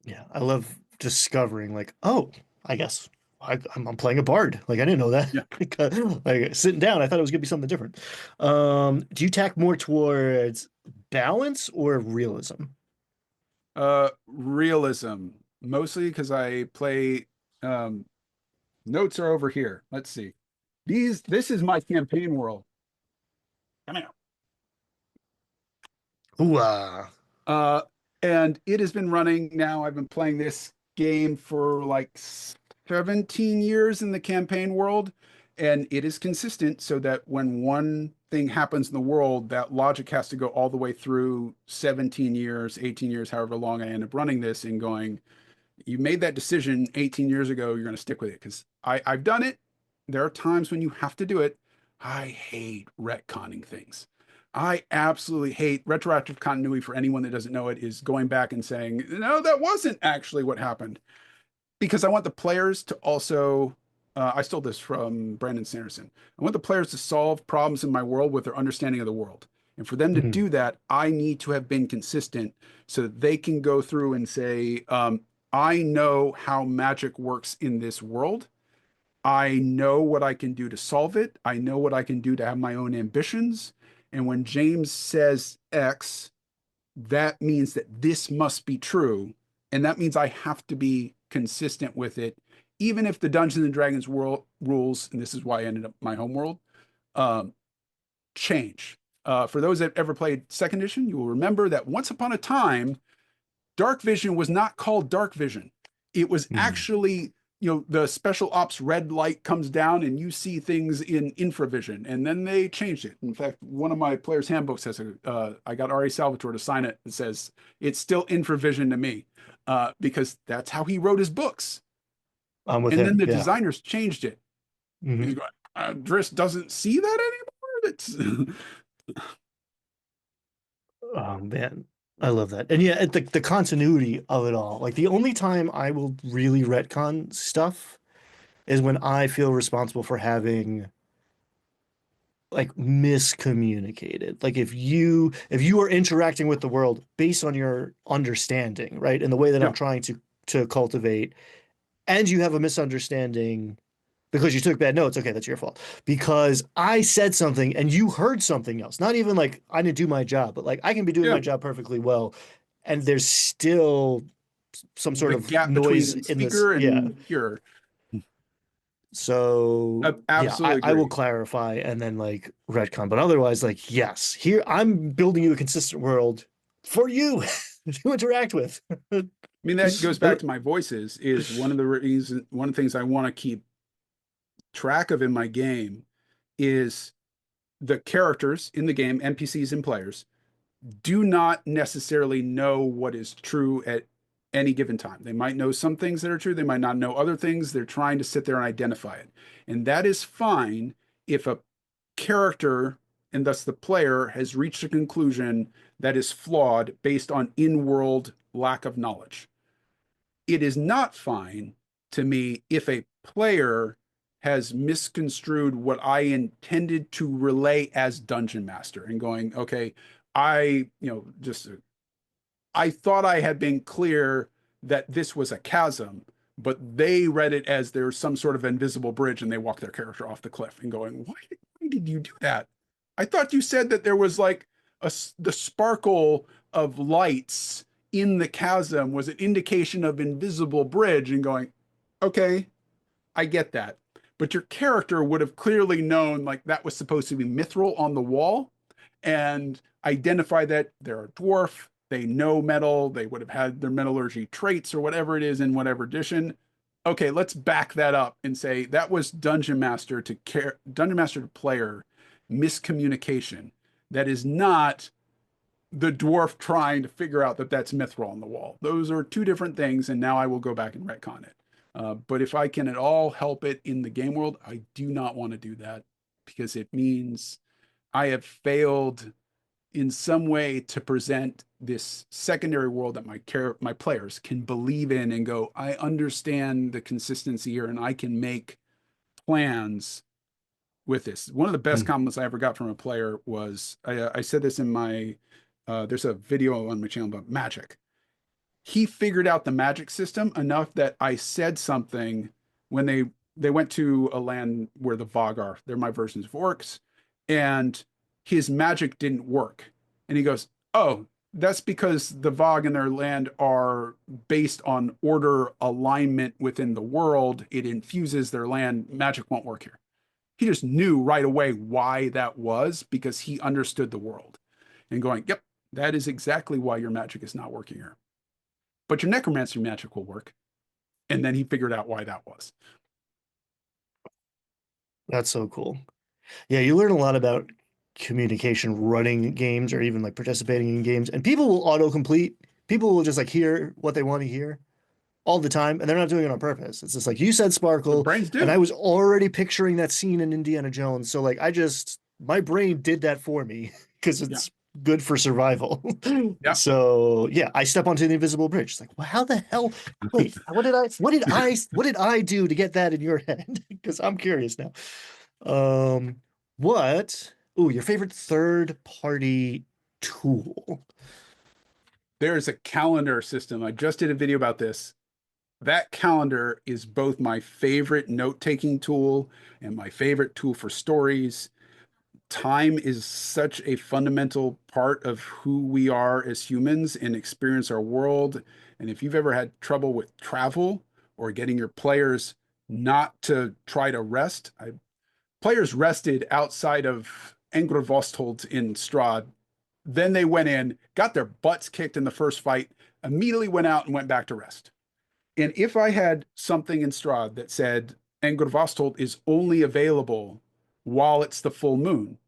Yeah, I love discovering like, oh, I guess I'm playing a bard. Like I didn't know that. Yeah. Like sitting down, I thought it was gonna be something different. Do you tack more towards balance or realism? Realism, mostly because I play um notes are over here. Let's see. This is my campaign world. Come here. Ooh, Uh, and it has been running now. I've been playing this game for like 17 years in the campaign world, and it is consistent so that when one thing happens in the world, that logic has to go all the way through 17 years, 18 years, however long I end up running this and going, you made that decision 18 years ago, you're going to stick with it. Because I've done it. There are times when you have to do it. I hate retconning things. I absolutely hate retroactive continuity. For anyone that doesn't know it, is going back and saying, no, that wasn't actually what happened. Because I want the players to also, I stole this from Brandon Sanderson. I want the players to solve problems in my world with their understanding of the world. And for them to mhm. do that, I need to have been consistent so that they can go through and say, I know how magic works in this world. I know what I can do to solve it. I know what I can do to have my own ambitions. And when James says X, that means that this must be true. And that means I have to be consistent with it, even if the Dungeons and Dragons world rules, and this is why I ended up my home world, um, change. For those that ever played second edition, you will remember that once upon a time, dark vision was not called dark vision. It was Mm. actually, the special ops red light comes down and you see things in infravision. And then they changed it. In fact, one of my players' handbooks has I got Ari Salvatore to sign it. It says it's still infravision to me because that's how he wrote his books. I'm with And then him. the Yeah. designers changed it. He's Hmm. going, Driss doesn't see that anymore. That's Oh man, I love that. And yeah, the continuity of it all. Like the only time I will really retcon stuff is when I feel responsible for having like miscommunicated. Like if you are interacting with the world based on your understanding, right? And the way that I'm yeah, trying to cultivate, and you have a misunderstanding because you took bad notes, okay, that's your fault. Because I said something and you heard something else. Not even like I didn't do my job, but like I can be doing yeah. my job perfectly well, and there's still some sort The of gap between noise the in this. speaker Yeah. and hearer. So yeah, I, Absolutely I will agree. clarify and then like retcon. But otherwise, like, yes, here I'm building you a consistent world for you to interact with. I mean, that goes back But to my voices is one of the reasons, one of the things I want to keep track of in my game is the characters in the game, NPCs and players, do not necessarily know what is true at any given time. They might know some things that are true, they might not know other things. They're trying to sit there and identify it. And that is fine if a character and thus the player has reached a conclusion that is flawed based on in-world lack of knowledge. It is not fine to me if a player has misconstrued what I intended to relay as dungeon master and going, okay, I, just I thought I had been clear that this was a chasm, but they read it as there's some sort of invisible bridge and they walk their character off the cliff and going, why did you do that? I thought you said that there was like the sparkle of lights in the chasm was an indication of invisible bridge, and going, okay, I get that. But your character would have clearly known like that was supposed to be mithril on the wall and identify that they're a dwarf. They know metal. They would have had their metallurgy traits or whatever it is in whatever edition. Okay, let's back that up and say that was Dungeon Master to player miscommunication. That is not the dwarf trying to figure out that that's mithril on the wall. Those are two different things, and now I will go back and retcon it. But if I can at all help it in the game world, I do not want to do that because it means I have failed in some way to present this secondary world that my players can believe in and go, I understand the consistency here and I can make plans with this. One of the best Mm. compliments I ever got from a player was I said this in my there's a video on my channel about magic. He figured out the magic system enough that I said something when they went to a land where the Vog are. They're my versions of orcs, and his magic didn't work. And he goes, "Oh, that's because the Vog in their land are based on order alignment within the world. It infuses their land. Magic won't work here." He just knew right away why that was because he understood the world and going, "Yep, that is exactly why your magic is not working here. But your necromancy magic will work." And then he figured out why that was. That's so cool. Yeah, you learn a lot about communication running games or even like participating in games, and people will autocomplete. People will just like hear what they want to hear all the time, and they're not doing it on purpose. It's just like you said The sparkle, brains and I do. was already picturing that scene in Indiana Jones. So like my brain did that for me because Yeah. it's good for survival. Yeah. So yeah, I step onto the invisible bridge. It's like, well, how the hell? Wait, what did I do to get that in your head? Because I'm curious now. Um, what? Oh, your favorite third party tool? There's a calendar system. I just did a video about this. That calendar is both my favorite note-taking tool and my favorite tool for stories. Time is such a fundamental part of who we are as humans and experience our world. And if you've ever had trouble with travel or getting your players not to try to rest, players rested outside of Engravosthold in Strahd. Then they went in, got their butts kicked in the first fight, immediately went out and went back to rest. And if I had something in Strahd that said Engravosthold is only available while it's the full moon,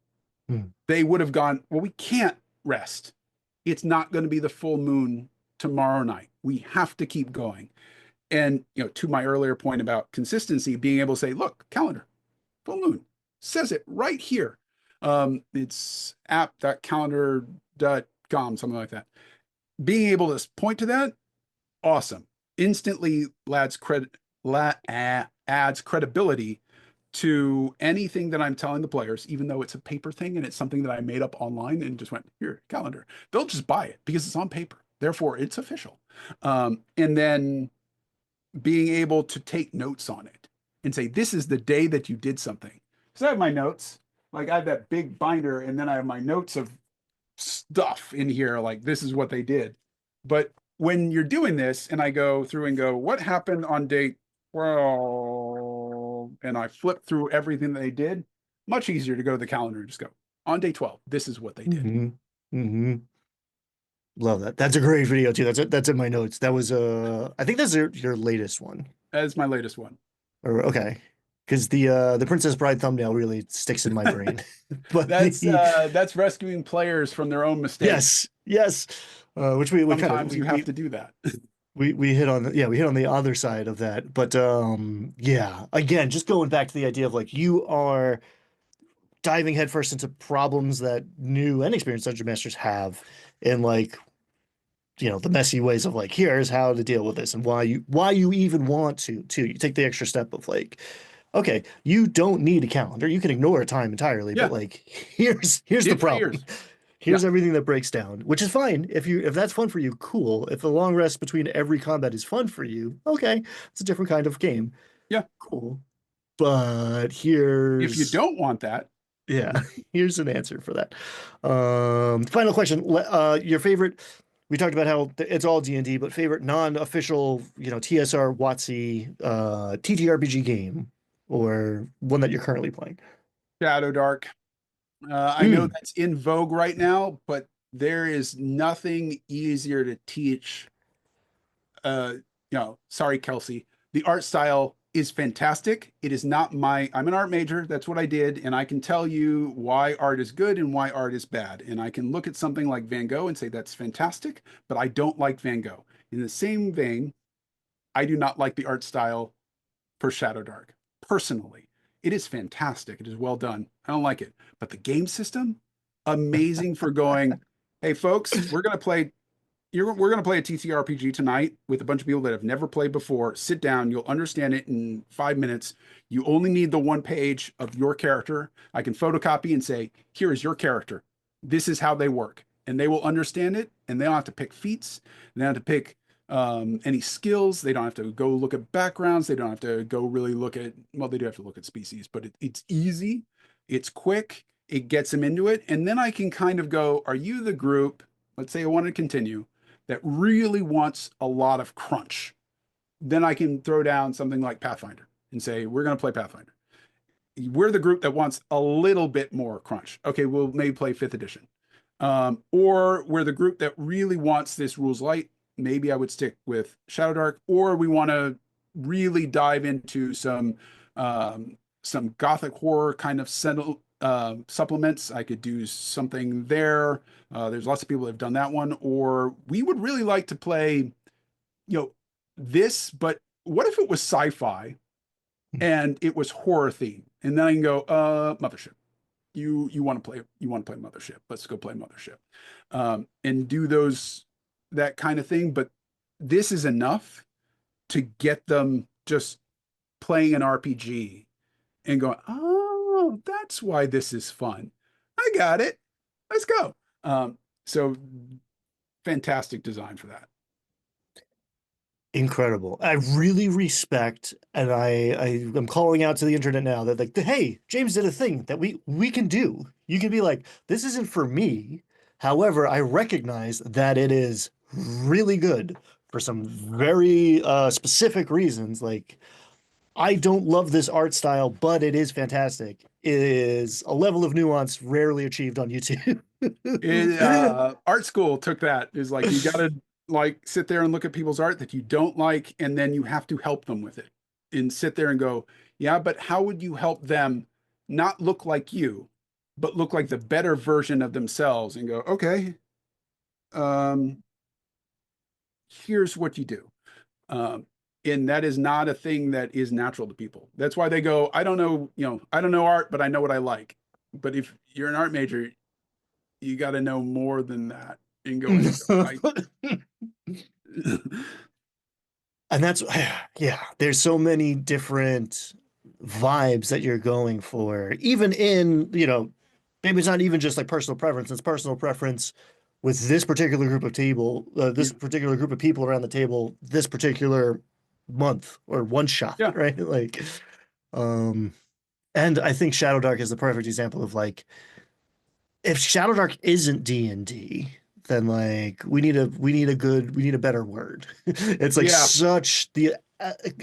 Hmm. they would have gone, well, we can't rest. It's not going to be the full moon tomorrow night. We have to keep going. And, to my earlier point about consistency, being able to say, look, calendar, full moon, says it right here. It's app.calendar.com, something like that. Being able to point to that, awesome. Instantly adds credibility to anything that I'm telling the players, even though it's a paper thing and it's something that I made up online and just went, here, calendar. They'll just buy it because it's on paper. Therefore, it's official. And then being able to take notes on it and say, this is the day that you did something. So I have my notes, like I have that big binder, and then I have my notes of stuff in here, like this is what they did. But when you're doing this, and I go through and go, what happened on date 12? And I flip through everything that they did, much easier to go to the calendar and just go, on day 12, this is what they did. Mm-hmm. Mm-hmm. Love that. That's a great video too. That's in my notes. That was I think that's your latest one. That's my latest one. Or okay. Because the Princess Bride thumbnail really sticks in my brain. But the That's rescuing players from their own mistakes. yes. Which we kind of Sometimes you have to do that. we hit on we hit on the other side of that. But yeah, again, just going back to the idea of like you are diving headfirst into problems that new and experienced dungeon masters have in like the messy ways of like here's how to deal with this and why you even want to you take the extra step of like okay, you don't need a calendar, you can ignore time entirely, Yeah, but like here's the dig for problem. years. Yeah. Here's everything that breaks down, which is fine. If that's fun for you, cool. If the long rest between every combat is fun for you, okay, it's a different kind of game. Yeah. Cool. But If you here's don't want that, yeah, here's an answer for that. Final question. Your favorite, we talked about how it's all D&D, but favorite non-official, TSR, WotC, TTRPG game, or one that you're currently playing. Shadow Dark. I know Mm. that's in vogue right now, but there is nothing easier to teach. Uh, sorry, Kelsey. The art style is fantastic. It is not I'm an art major. That's what I did. And I can tell you why art is good and why art is bad. And I can look at something like Van Gogh and say that's fantastic, but I don't like Van Gogh. In the same vein, I do not like the art style for Shadow Dark. Personally, it is fantastic. It is well done. I don't like it. But the game system, amazing for going, hey, folks, we're going to play a TTRPG tonight with a bunch of people that have never played before. Sit down. You'll understand it in 5 minutes. You only need the one page of your character. I can photocopy and say, here is your character. This is how they work. And they will understand it. And they don't have to pick feats. They don't have to pick any skills. They don't have to go look at backgrounds. They don't have to go really look at, well, they do have to look at species, but it's easy. It's quick. It gets them into it. And then I can kind of go, are you the group? Let's say I want to continue that really wants a lot of crunch, then I can throw down something like Pathfinder and say, we're going to play Pathfinder. We're the group that wants a little bit more crunch. Okay, we'll maybe play fifth edition. Or we're the group that really wants this rules light. Maybe I would stick with Shadow Dark, or we want to really dive into some gothic horror kind of supplements. I could do something there. There's lots of people that have done that one. Or we would really like to play, you know, this, but what if it was sci-fi and it was horror theme? And then I can go, Mothership. You want to play Mothership. Let's go play Mothership. And do that kind of thing. But this is enough to get them just playing an RPG and going, oh, that's why this is fun. I got it. Let's go. So fantastic design for that. Incredible. I really respect, and I am calling out to the internet now that like, hey, James did a thing that we can do. You can be like, this isn't for me. However, I recognize that it is really good for some very specific reasons. Like, I don't love this art style, but it is fantastic. It is a level of nuance rarely achieved on YouTube. Art school took that. Is like you got to like sit there and look at people's art that you don't like, and then you have to help them with it, and sit there and go, yeah, but how would you help them not look like you, but look like the better version of themselves? And go, okay, um, here's what you do. Um, and that is not a thing that is natural to people. That's why they go, I don't know, I don't know art, but I know what I like. But if you're an art major, you got to know more than that and go in and go, I, And that's yeah, there's so many different vibes that you're going for. Even in, maybe it's not even just like personal preference, it's personal preference with this particular group of this yeah, particular group of people around the table, this particular month or one shot, yeah, right? Like, um, and I think Shadow Dark is the perfect example of like if Shadow Dark isn't D&D, then like we need a better word. It's like yeah, such the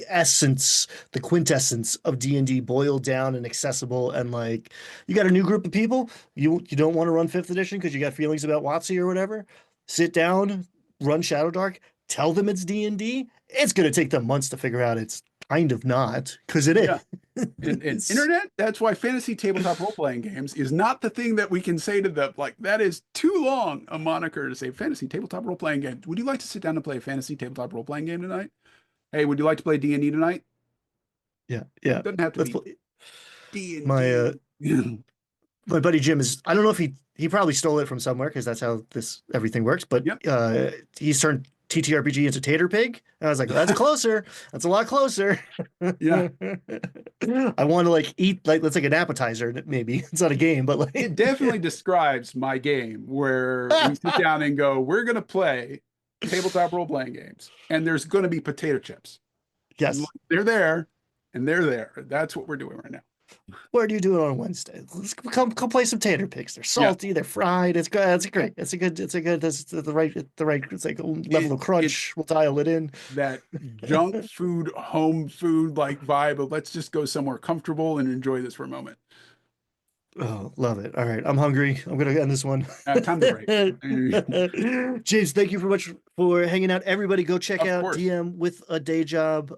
essence, the quintessence of D&D boiled down and accessible and like you got a new group of people, you don't want to run 5th edition because you got feelings about WotC or whatever. Sit down, run Shadow Dark, tell them it's D&D. It's going to take them months to figure out it's kind of not because it yeah. And is. internet, that's why fantasy tabletop role-playing games is not the thing that we can say to them. Like, that is too long a moniker to say fantasy tabletop role-playing game. Would you like to sit down and play a fantasy tabletop role-playing game tonight? Hey, would you like to play D&D tonight? Yeah, yeah. Doesn't have to Let's be play. My D&D. my buddy Jim is I don't know if he probably stole it from somewhere because that's how this everything works, but Yep. he's turned TTRPG into Tater Pig. And I was like, that's closer. That's a lot closer. Yeah. I want to like eat like that's like an appetizer. Maybe it's not a game, but like It definitely describes my game where we sit down and go, we're going to play tabletop role-playing games, and there's going to be potato chips. And yes. they're there, and they're there. That's what we're doing right now. What do you do on Wednesday? Let's come play some tater pigs. They're Yeah. salty, they're fried. It's good. It's great. It's a good. That's the right. It's like a level of It's crunch. We'll dial it in. that junk food, home food like vibe of let's just go somewhere comfortable and enjoy this for a moment. Oh, love it. All right, I'm hungry. I'm gonna end this one. Time to break. James, thank you very much for hanging out. Everybody, go check Of out course. DM with a day job.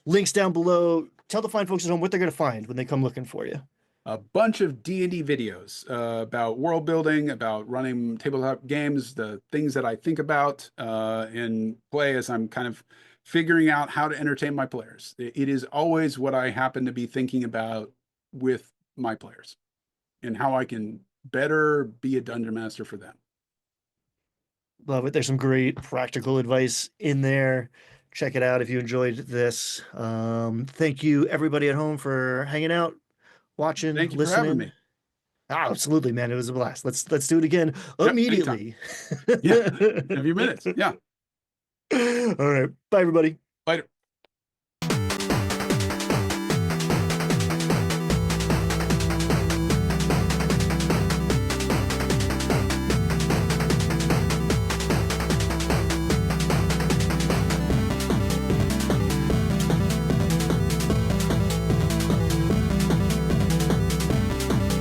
Links down below. Tell the fine folks at home what they're gonna find when they come looking for you. A bunch of D&D videos about world building, about running tabletop games, the things that I think about and play as I'm kind of figuring out how to entertain my players. It is always what I happen to be thinking about with my players and how I can better be a dungeon master for them. Love it. There's some great practical advice in there. Check it out if you enjoyed this. Thank you, everybody at home, for hanging out, watching, Thank you for having listening. me. Ah, absolutely, man. It was a blast. Let's do it again Yep, anytime. immediately. Yeah, a few minutes. Yeah. All right. Bye, everybody. Later.